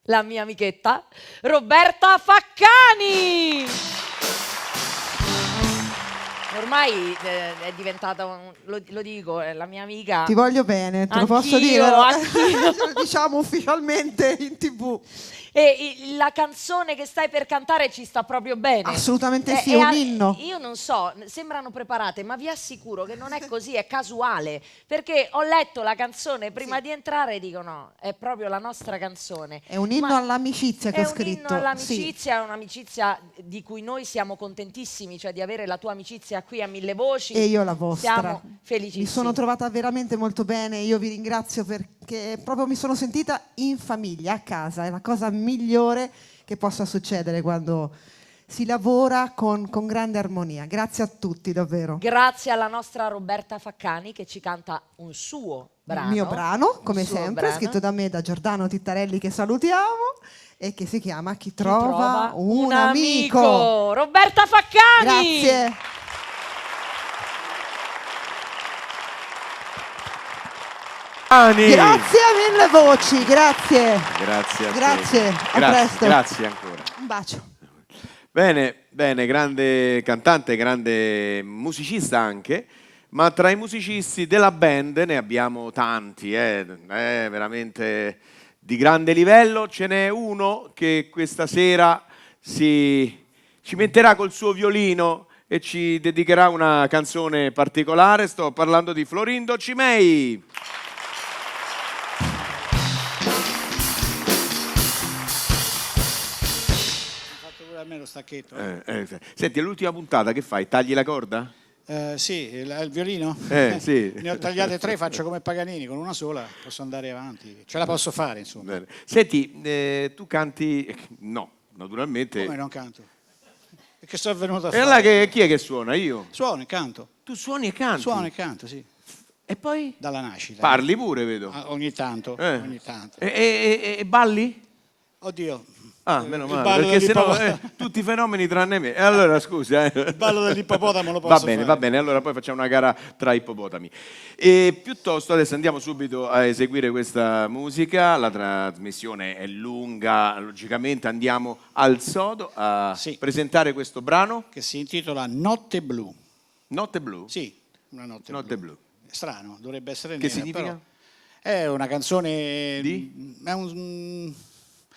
la mia amichetta Roberta Faccani. ormai è diventata, lo dico, è la mia amica. Ti voglio bene, te lo posso Anch'io, dire. anch'io. Lo diciamo ufficialmente in TV. E la canzone che stai per cantare ci sta proprio bene. Assolutamente sì, è un inno. Io non so, sembrano preparate, ma vi assicuro che non è così, è casuale. Perché ho letto la canzone prima di entrare e dico no, è proprio la nostra canzone. È un inno all'amicizia che ho scritto. È un inno all'amicizia, è un'amicizia di cui noi siamo contentissimi, cioè di avere la tua amicizia qui a Mille Voci. E io la vostra. Siamo felicissimi. Mi sono trovata veramente molto bene, io vi ringrazio perché proprio mi sono sentita in famiglia, a casa, è la cosa migliore che possa succedere quando si lavora con grande armonia. Grazie a tutti, davvero. Grazie alla nostra Roberta Faccani che ci canta un suo brano. Il mio brano, come Un suo sempre, brano. scritto da me, da Giordano Tittarelli, che salutiamo, e che si chiama Chi trova un amico. Roberta Faccani! Grazie. Grazie a Mille Voci, grazie. Grazie a te. Grazie, a presto. Grazie ancora. Un bacio. Bene, bene, grande cantante, grande musicista anche, ma tra i musicisti della band ne abbiamo tanti, veramente di grande livello. Ce n'è uno che questa sera ci metterà col suo violino e ci dedicherà una canzone particolare. Sto parlando di Florindo Cimei. A me lo stacchetto. Senti, all'ultima puntata che fai? Tagli la corda? Sì, il violino? Sì. Ne ho tagliate 3, faccio come Paganini, con una sola posso andare avanti. Ce la posso fare, insomma. Bene. Senti, tu canti? No, naturalmente. Come non canto? E che sono venuto a E fare? allora chi è che suona? Io? Suono e canto. Tu suoni e canti? Suono e canto, sì. E poi? Dalla nascita. Parli pure, vedo. Ogni tanto, ogni tanto. E balli? Oddio. Ah, meno Il male, ballo perché sennò dell'ippopotamo. tutti i fenomeni tranne me. E allora scusa. Il ballo dell'ippopotamo lo posso fare. Va bene, allora poi facciamo una gara tra ippopotami. E piuttosto adesso andiamo subito a eseguire questa musica, la trasmissione è lunga, logicamente andiamo al sodo a presentare questo brano. Che si intitola Notte Blu. Notte Blu? Sì, una notte, Notte blu. È strano, dovrebbe essere Che nera, significa? però è una canzone Di?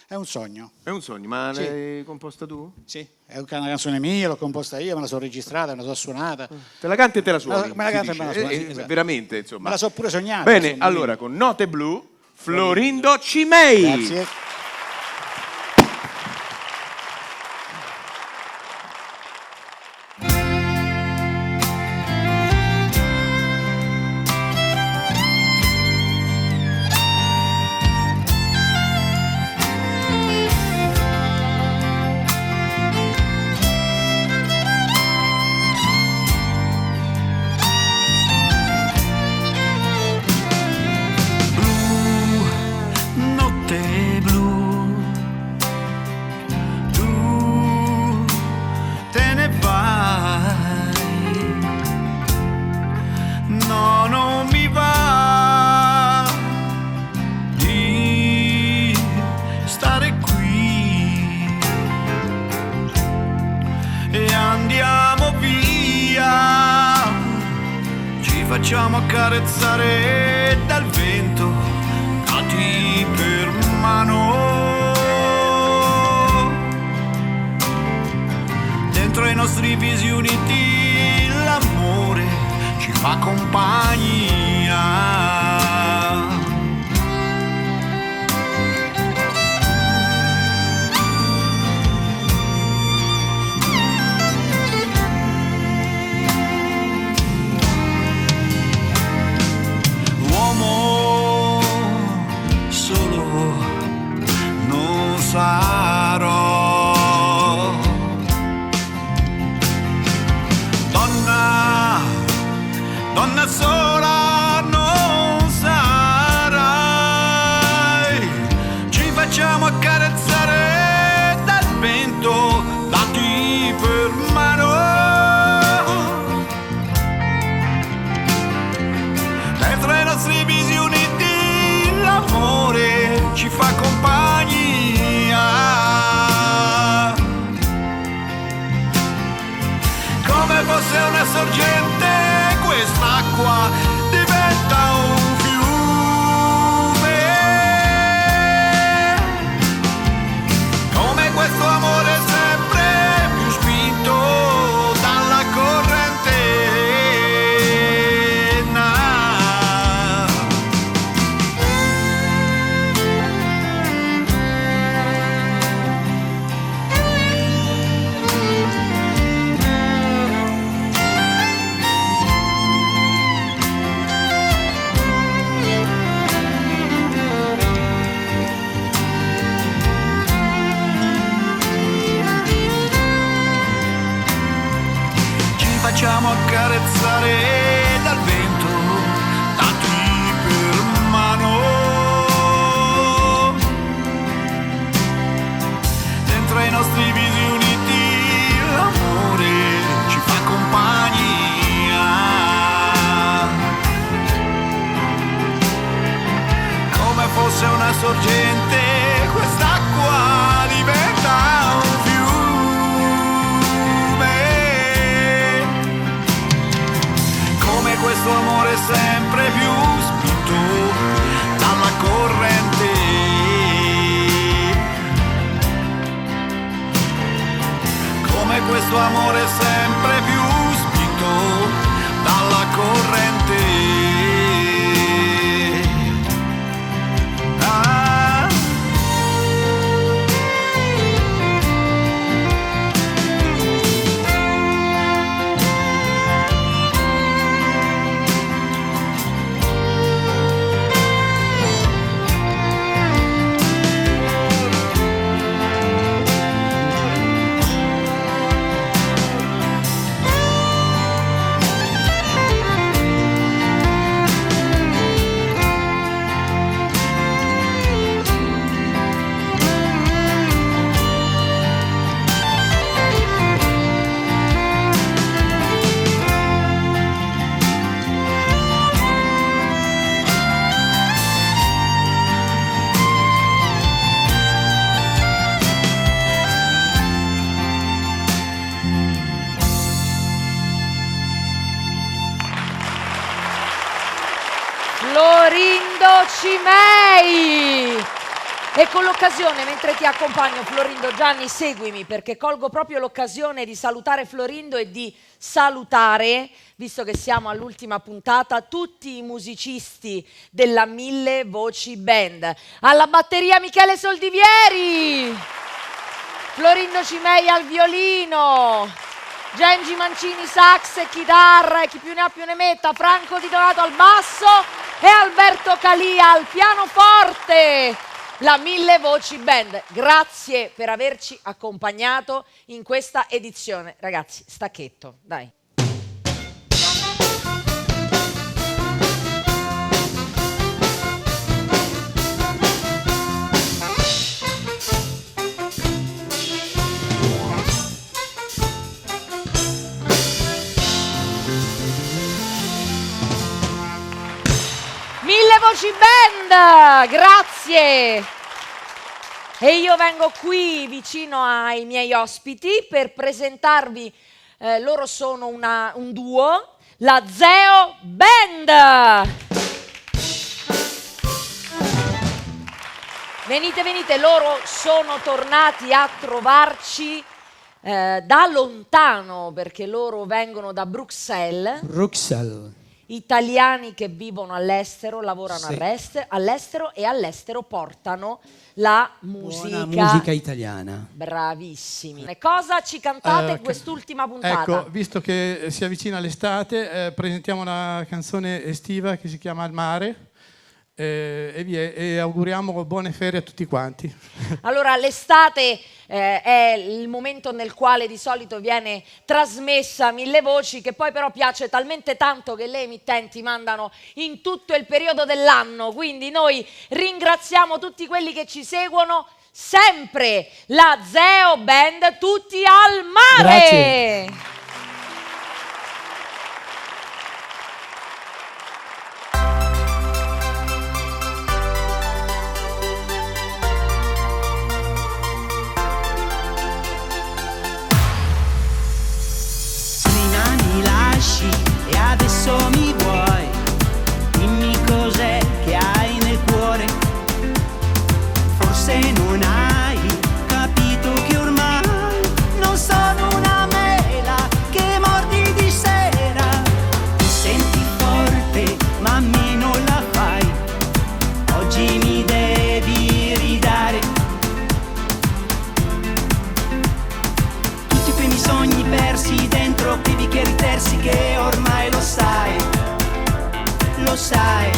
È un sogno. È un sogno, ma Sì. l'hai composta tu? Sì, è una canzone mia, l'ho composta io, me la sono registrata, me la so suonata. Te la canti e te la suoni? Me la si canto e dice. me la suono, sì, esatto. Veramente, insomma. Me la so pure sognata. Bene, insomma, allora con Note Blu, Florindo Cimei. Grazie. Notte blu, tu te ne vai, no, non mi va di stare qui e andiamo via, ci facciamo accarezzare dal vento, dati per mano, dentro ai nostri visi uniti l'amore ci fa compagnia. Uomo solo non sarò, donna, donna sola non sarai, ci facciamo accarezzare dal vento, dati per mano, dentro ai nostri visi uniti l'amore ci fa compagnia. Come fosse una sorgente, quest'acqua diventa un fiume. Come questo amore sempre più spinto dalla corrente. Facciamo accarezzare dal vento, dati per mano. Dentro ai nostri visi uniti l'amore ci fa compagnia. Come fosse una sorgente, quest'acqua diventa un questo amore sempre più spinto dalla corrente. Come questo amore sempre più spinto dalla corrente. Florindo Cimei! E con l'occasione, mentre ti accompagno Florindo, Gianni, seguimi, perché colgo proprio l'occasione di salutare Florindo e di salutare, visto che siamo all'ultima puntata, tutti i musicisti della Mille Voci Band. Alla batteria Michele Soldivieri, Florindo Cimei al violino, Gengi Mancini sax e chitarra e chi più ne ha più ne metta, Franco Di Donato al basso e Alberto Calia al pianoforte. La Mille Voci Band, grazie per averci accompagnato in questa edizione. Ragazzi, stacchetto, dai. Mille Voci Band, grazie! E io vengo qui vicino ai miei ospiti per presentarvi, loro sono un duo, la Zeo Band! Venite, venite, loro sono tornati a trovarci da lontano, perché loro vengono da Bruxelles. Italiani che vivono all'estero, lavorano all'estero e all'estero portano la musica. Buona musica italiana. Bravissimi. E cosa ci cantate quest'ultima puntata? Ecco, visto che si avvicina l'estate, presentiamo una canzone estiva che si chiama Al mare e auguriamo buone ferie a tutti quanti. Allora, l'estate è il momento nel quale di solito viene trasmessa Mille Voci, che poi però piace talmente tanto che le emittenti mandano in tutto il periodo dell'anno, quindi noi ringraziamo tutti quelli che ci seguono sempre. La Zeo Band, tutti al mare! Grazie. sì che ormai lo sai, lo sai.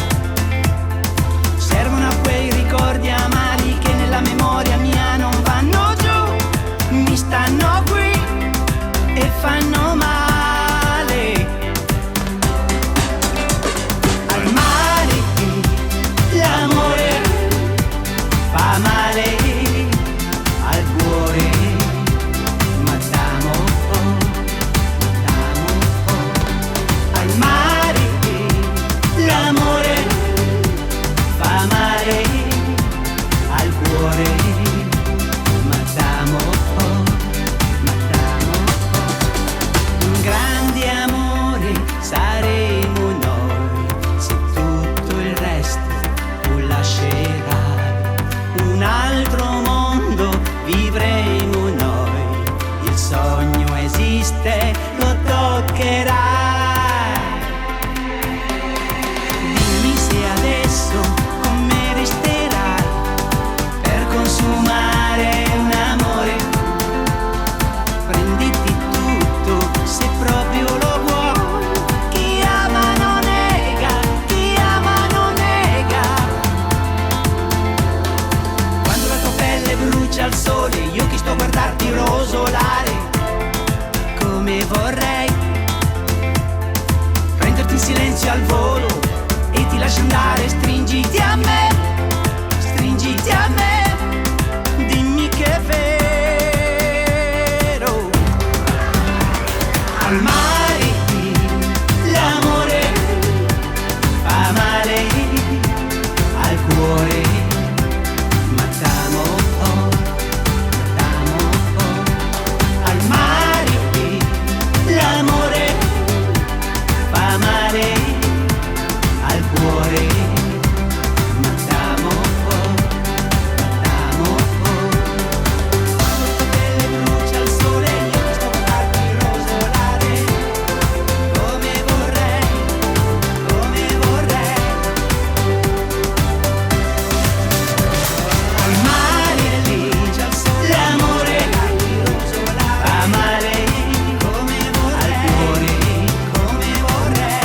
Servono a quei ricordi amari che nella memoria mia non vanno giù, mi stanno qui e fanno male. Al mare l'amore fa male, al cuore mattiamo, al mare l'amore fa male, al cuore mattiamo. Un grande amore saremo noi, se tutto il resto tu lascerai. Un altro mondo vivremo noi, il sogno esiste, lo toccherai. Dimmi se adesso con me resterai per consumare un amore. Prenditi tutto se proprio lo vuoi. Chi ama non nega, chi ama non nega. Quando la tua pelle brucia al sole, io che sto a guardarti rosolare, come vorrei prenderti in silenzio al volo e ti lascio andare, stringiti a me, stringiti a me, dimmi che è vero. Al mare l'amore fa male, al cuore mattiamo, al mare l'amore fa male, al cuore mattiamo, quando la pelle brucia al sole, io sto a farti rosolare, come vorrei, come vorrei. Al mare l'amore fa male, come vorrei, al cuore come vorrei.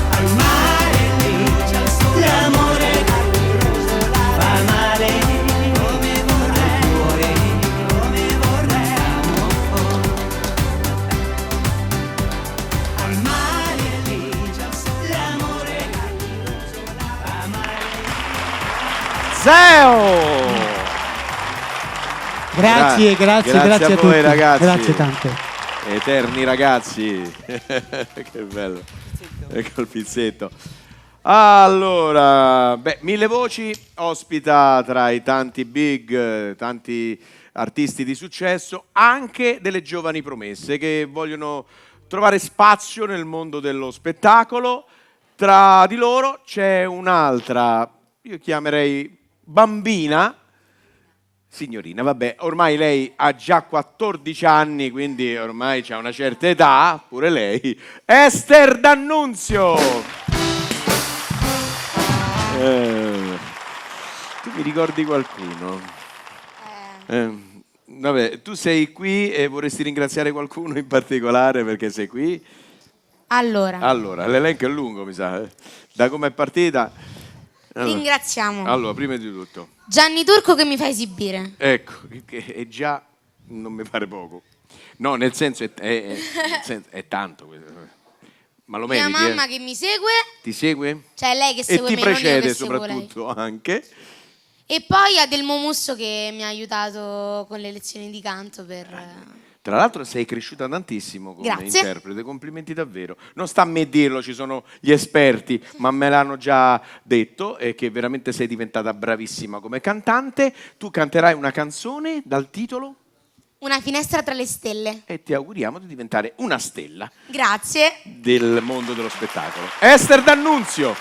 Al mare l'amore fa male, come vorrei, al cuore come vorrei. Al mare l'amore fa male. Zeo! Grazie, grazie a voi, tutti. ragazzi. Grazie tante. Eterni ragazzi. Che bello. Ecco il pizzetto. Allora, Mille Voci ospita tra i tanti big, tanti artisti di successo, anche delle giovani promesse che vogliono trovare spazio nel mondo dello spettacolo. Tra di loro c'è un'altra, io chiamerei bambina, signorina, vabbè, ormai lei ha già 14 anni, quindi ormai c'ha una certa età, pure lei, Ester D'Annunzio. Tu mi ricordi qualcuno? Vabbè, tu sei qui e vorresti ringraziare qualcuno in particolare perché sei qui? Allora, l'elenco è lungo, mi sa. Da come è partita? ringraziamo Allora, prima di tutto, Gianni Turco che mi fa esibire. ecco, che è già, non mi pare poco. No, nel senso è tanto. Ma lo meriti, Mia mamma che mi segue, Ti segue? cioè lei che E segue ti me, non io precede che seguo lei. soprattutto anche. E poi a Del Momusso che mi ha aiutato con le lezioni di canto per... Tra l'altro sei cresciuta tantissimo come Grazie. interprete, complimenti davvero. Non sta a me dirlo, ci sono gli esperti, ma me l'hanno già detto e che veramente sei diventata bravissima come cantante. Tu canterai una canzone dal titolo Una finestra tra le stelle. e ti auguriamo di diventare una stella Grazie. del mondo dello spettacolo. Ester D'Annunzio.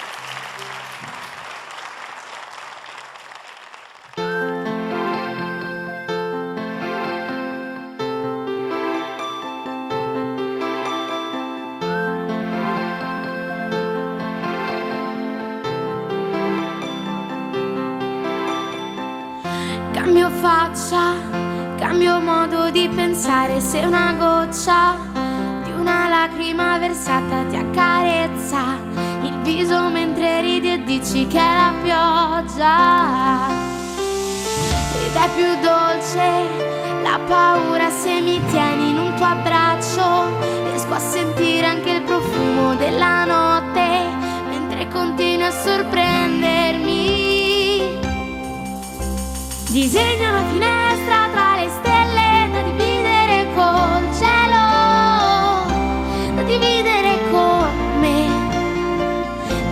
Cambio faccia, cambio modo modo di pensare se una goccia di una lacrima versata ti accarezza il viso mentre ridi e dici che è la pioggia. Ed è più dolce la paura se mi tieni in un tuo abbraccio. Riesco a sentire anche il profumo della notte mentre continui a sorprendermi. Disegno una finestra tra le stelle da dividere col cielo, da dividere con me.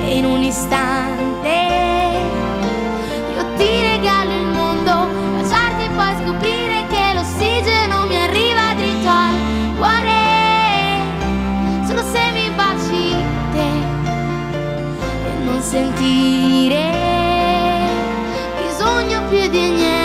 E in un istante io ti regalo il mondo, baciarti e poi scoprire che l'ossigeno mi arriva dritto al cuore. Solo se mi baci te e non sentire bisogno più di niente.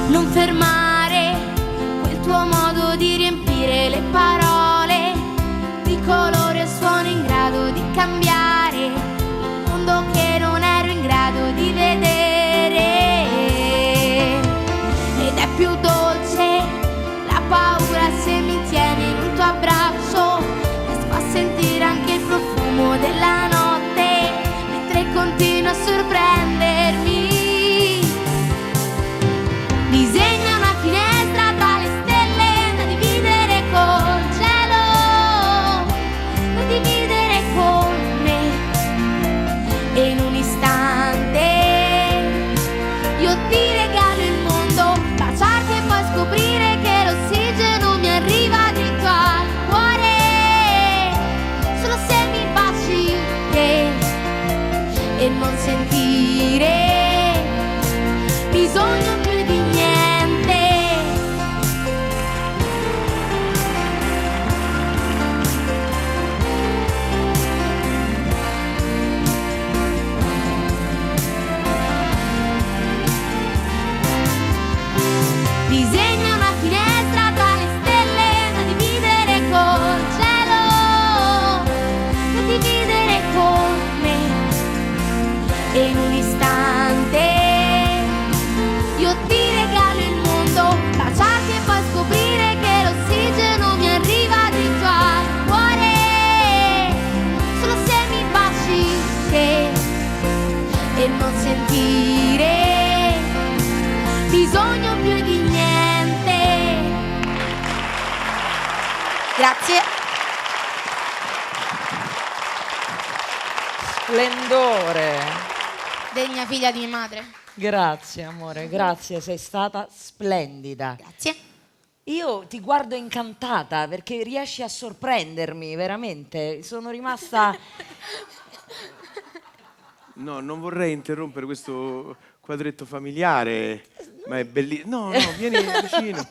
Non fermare quel tuo modo di riempire le parole di colore e suono in grado di cambiare il mondo che non ero in grado di vedere. Ed è più dolce la paura se mi tieni in un tuo abbraccio. Riesco a sentire anche il profumo della notte mentre continuo a sorprendermi. Disegna una finestra tra le stelle da dividere col cielo, da dividere con me. E in un istante io ti regalo il mondo, baciarti e poi scoprire che l'ossigeno mi arriva dritto al cuore. Solo se mi baci te e non sentire bisogno più di niente. Disegna una finestra tra le stelle da dividere col cielo, da dividere con me. E in un istante io ti regalo il mondo, baciarti e poi scoprire che l'ossigeno mi arriva dritto al cuore. Solo se mi baci te e non sentire bisogno più di niente. Grazie. Splendore. Degna figlia di mia madre. Grazie amore, grazie, sei stata splendida. Grazie. Io ti guardo incantata perché riesci a sorprendermi, veramente. Sono rimasta... No, non vorrei interrompere questo quadretto familiare, ma è bellissimo. No, no, vieni vicino,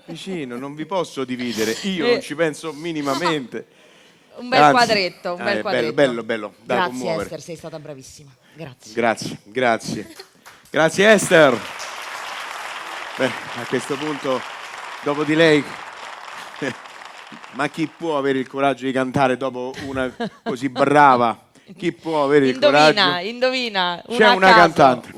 vicino, non vi posso dividere. Io non ci penso minimamente. Un bel quadretto, un bel quadretto. Bello, da Grazie commuovere. Esther, sei stata bravissima. Grazie. Grazie. Grazie Esther. Beh, a questo punto, dopo di lei, ma chi può avere il coraggio di cantare dopo una così brava? Chi può avere il coraggio? Indovina. C'è una cantante.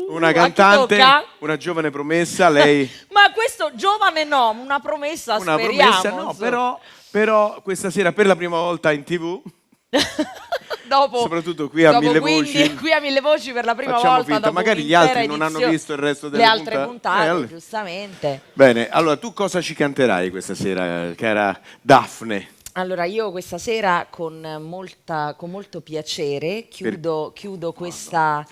Una cantante, una giovane promessa, lei... Ma questo giovane no, una promessa, Una speriamo. promessa, no, insomma. però questa sera per la prima volta in TV, Dopo, soprattutto qui a dopo Mille quindi, Voci, qui a Mille Voci per la prima facciamo volta. finta, Dopo magari gli un'intera altri non hanno edizione. visto il resto delle le altre puntate, Eh, giustamente. Bene, allora tu cosa ci canterai questa sera, cara Daphne? Allora, io questa sera con molto piacere chiudo questa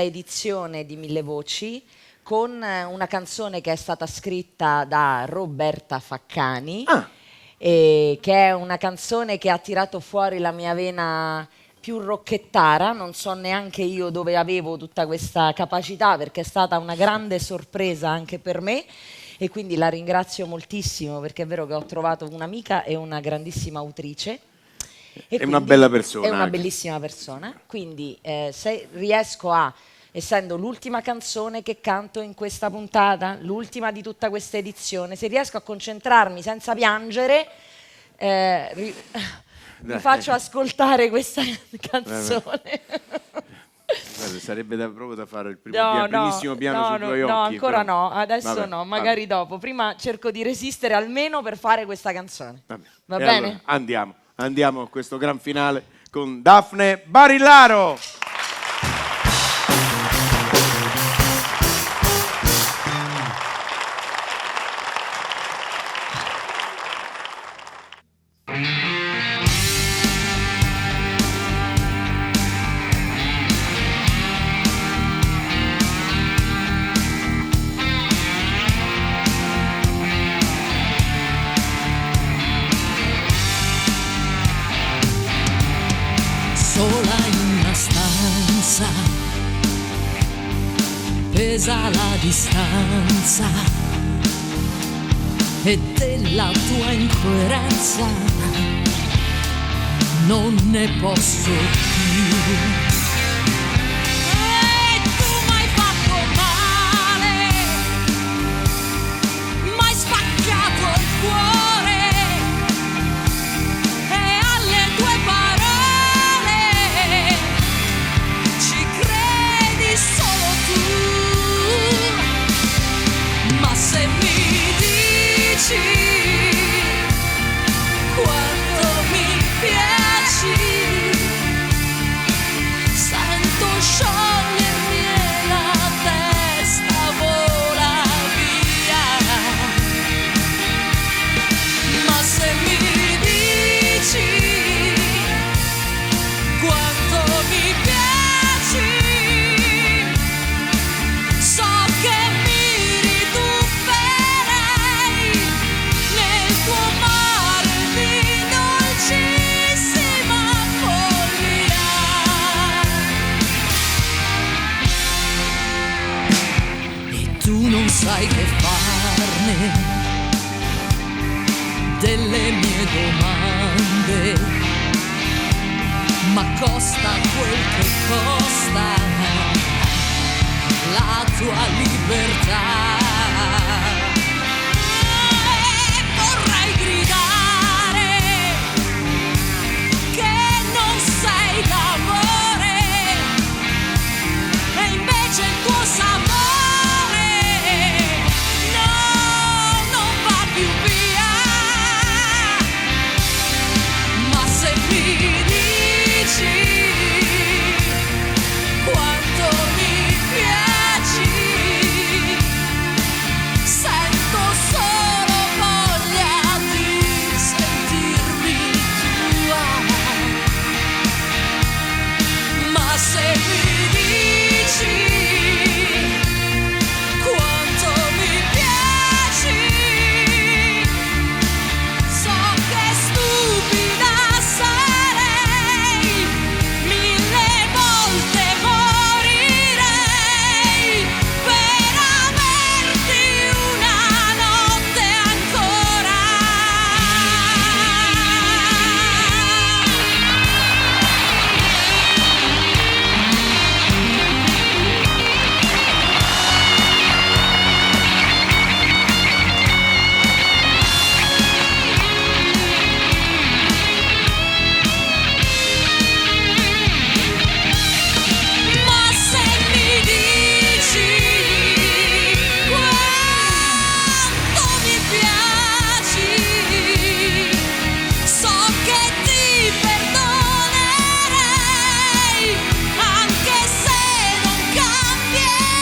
edizione di Mille Voci con una canzone che è stata scritta da Roberta Faccani, che è una canzone che ha tirato fuori la mia vena più rocchettara. Non so neanche io dove avevo tutta questa capacità, perché è stata una grande sorpresa anche per me. E quindi la ringrazio moltissimo, perché è vero che ho trovato un'amica e una grandissima autrice. È una bella persona. È una anche. bellissima persona. Quindi se riesco a essendo l'ultima canzone che canto in questa puntata, l'ultima di tutta questa edizione. Se riesco a concentrarmi senza piangere, vi faccio ascoltare questa canzone. Guarda, sarebbe proprio da fare il primissimo piano sui tuoi occhi. No, ancora però. no, adesso Vabbè, no, magari dopo. Prima cerco di resistere almeno per fare questa canzone. Va E bene? allora, andiamo a questo gran finale con Daphne Barillaro. Sola in una stanza, pesa la distanza e della tua incoerenza non ne posso più. E tu m'hai fatto male, m'hai spaccato il cuore e alle tue parole ci credi solo tu. Ma se mi dici quanto mi piaci, sento sciogliermi e la testa vola via. Ma se mi dici quanto mi piaci, so che mi ritufferei nel tuo mare di dolcissima follia. E tu non sai che farne delle mie domande, ma costa quel che costa la tua libertà. E vorrei gridare che non sei d'amore, e invece il tuo sapore no, non va più via. Ma se mi dici quanto mi piaci, sento solo voglia di sentirmi tua. Ma se mi dici quanto mi piaci, so che stupida sarei, 1000 volte morirei per averti una notte ancora. Ma se mi dici quanto mi piaci, so che ti perdonerei, anche se non cambierai.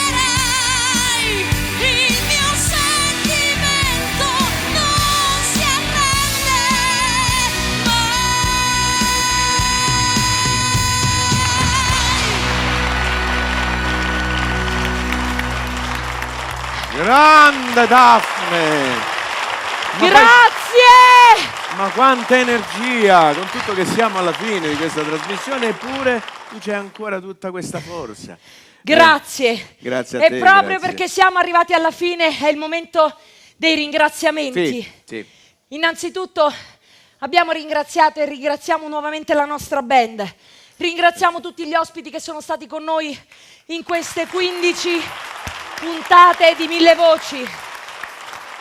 Il mio sentimento non si arrende Grande Daphne! Ma Grazie! Ma quanta energia! Con tutto che siamo alla fine di questa trasmissione, eppure tu c'hai ancora tutta questa forza. Grazie. Grazie a E te. proprio grazie. perché siamo arrivati alla fine è il momento dei ringraziamenti. Sì, sì. Innanzitutto abbiamo ringraziato e ringraziamo nuovamente la nostra band, Ringraziamo tutti gli ospiti che sono stati con noi in queste 15 puntate di Mille Voci.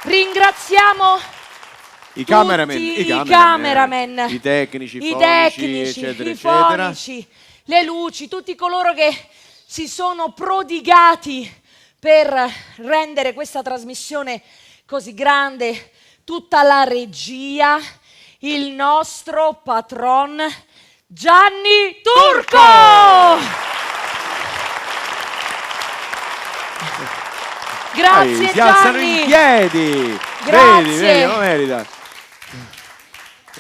Ringraziamo I cameraman, i tecnici, i fonici, tecnici, eccetera, i eccetera. fonici, le luci, tutti coloro che si sono prodigati per rendere questa trasmissione così grande, tutta la regia, il nostro patron Gianni Turco! Grazie si alzano Gianni! in piedi! Grazie. Vedi, lo merita.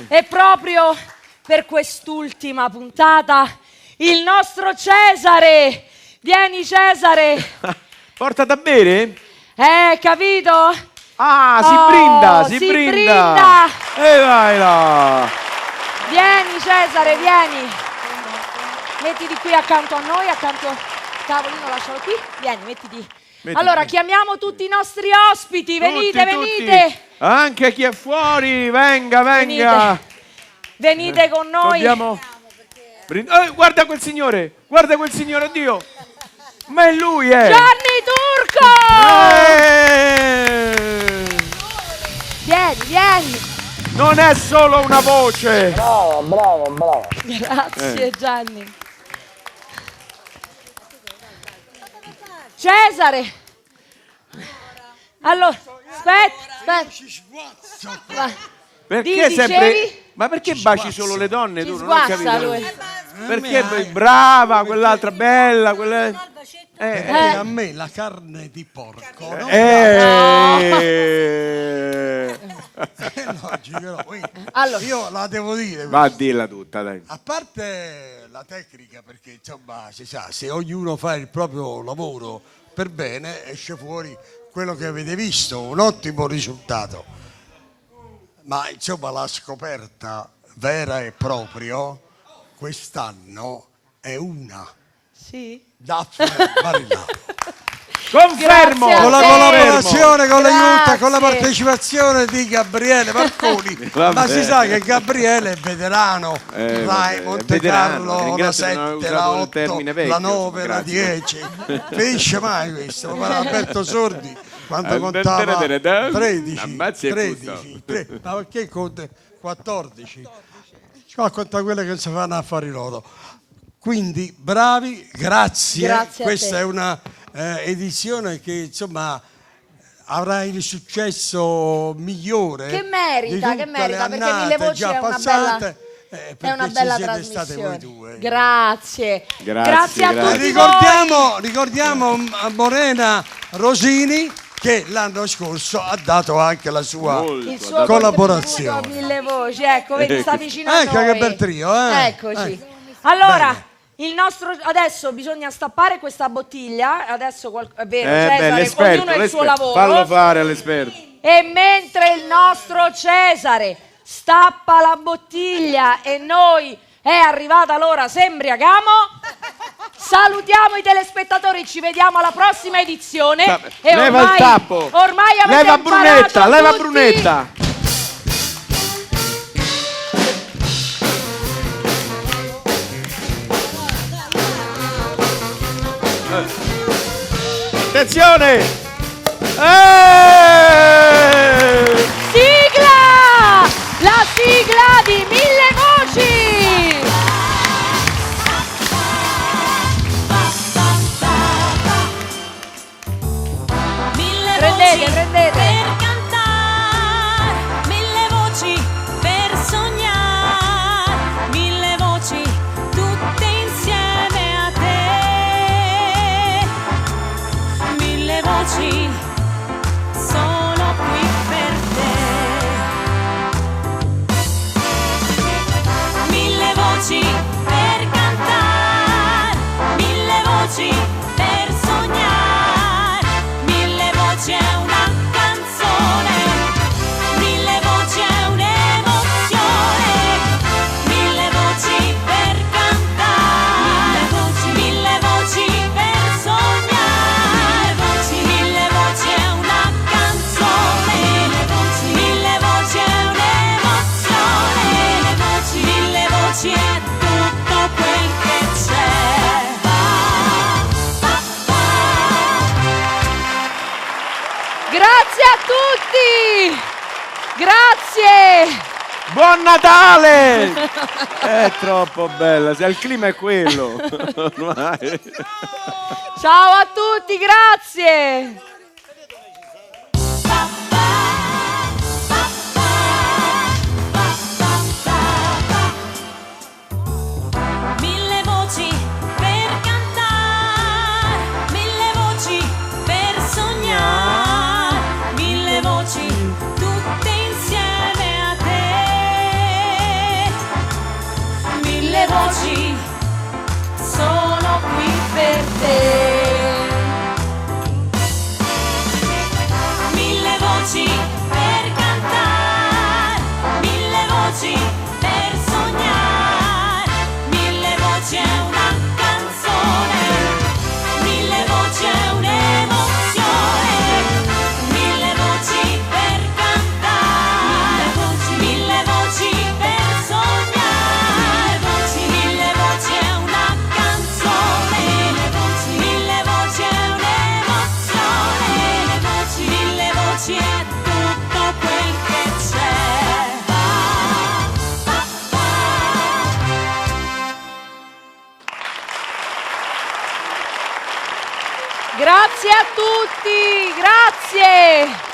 E proprio per quest'ultima puntata il nostro Cesare! Vieni Cesare! Porta da bere? Capito? Ah, si brinda! E vai là! Vieni Cesare, vieni! Mettiti qui accanto a noi, accanto al tavolino, lascialo qui. Vieni, mettiti. Allora, chiamiamo tutti i nostri ospiti, venite, venite! Anche chi è fuori, venga! Venite con noi! Dobbiamo... guarda quel signore, oddio! Ma è lui, Gianni Turco! Vieni! Non è solo una voce! Bravo! Grazie Gianni. Cesare! Allora, aspetta. Perché Dicevi? sempre... Ma perché baci solo le donne? Tu non ho capito. Lui. Perché brava, quell'altra bella, A me la carne di porco. No? Allora. Io la devo dire. Va a dirla tutta, dai. A parte la tecnica, perché insomma si sa, se ognuno fa il proprio lavoro per bene, esce fuori quello che avete visto, un ottimo risultato. Ma insomma la scoperta vera e propria quest'anno è una. Sì. Daphne Barilla. Confermo! Con la collaborazione, con l'aiuto, con la partecipazione di Gabriele Marconi. Ma si sa che Gabriele è veterano, Rai, Monte Carlo, la 7, la 8, la 9, la 10. Finisce mai questo, ma Alberto Sordi quando contava 13. Ma perché conta 14? Conta quelle che si fanno affari loro. Quindi bravi, grazie questa è una edizione che insomma avrà il successo migliore che merita perché Mille Voci è una bella trasmissione. Grazie a tutti ricordiamo a Morena Rosini che l'anno scorso ha dato anche la sua collaborazione. Mille Voci, ecco, vedi, sta vicino a noi. Che bel trio, Eccoci. Allora, adesso bisogna stappare questa bottiglia. Adesso è vero, Cesare, ognuno ha il suo lavoro. Fallo fare all'esperto. E mentre il nostro Cesare stappa la bottiglia e noi è arrivata l'ora, se embriagamo, salutiamo i telespettatori, ci vediamo alla prossima edizione. E leva il tappo. Ormai avete leva Brunetta. Attenzione! Sigla! La sigla di Mille Voci! Prendete! Per cantare, mille voci per sognare, mille voci tutte insieme a te. Mille voci sono Grazie! Buon Natale! È troppo bella, se il clima è quello. Ciao a tutti, grazie! Mille voci per cantare, mille voci per sognare, mille voci tutte insieme a te. Mille voci sono qui per te. Mille voci per cantare, mille voci per sognare, mille voci è una canzone, mille voci è un'emozione, mille voci per cantare, mille voci per sognare, mille voci è una canzone, mille voci è un'emozione, mille voci è tutto quel che c'è. Grazie a tutti, grazie!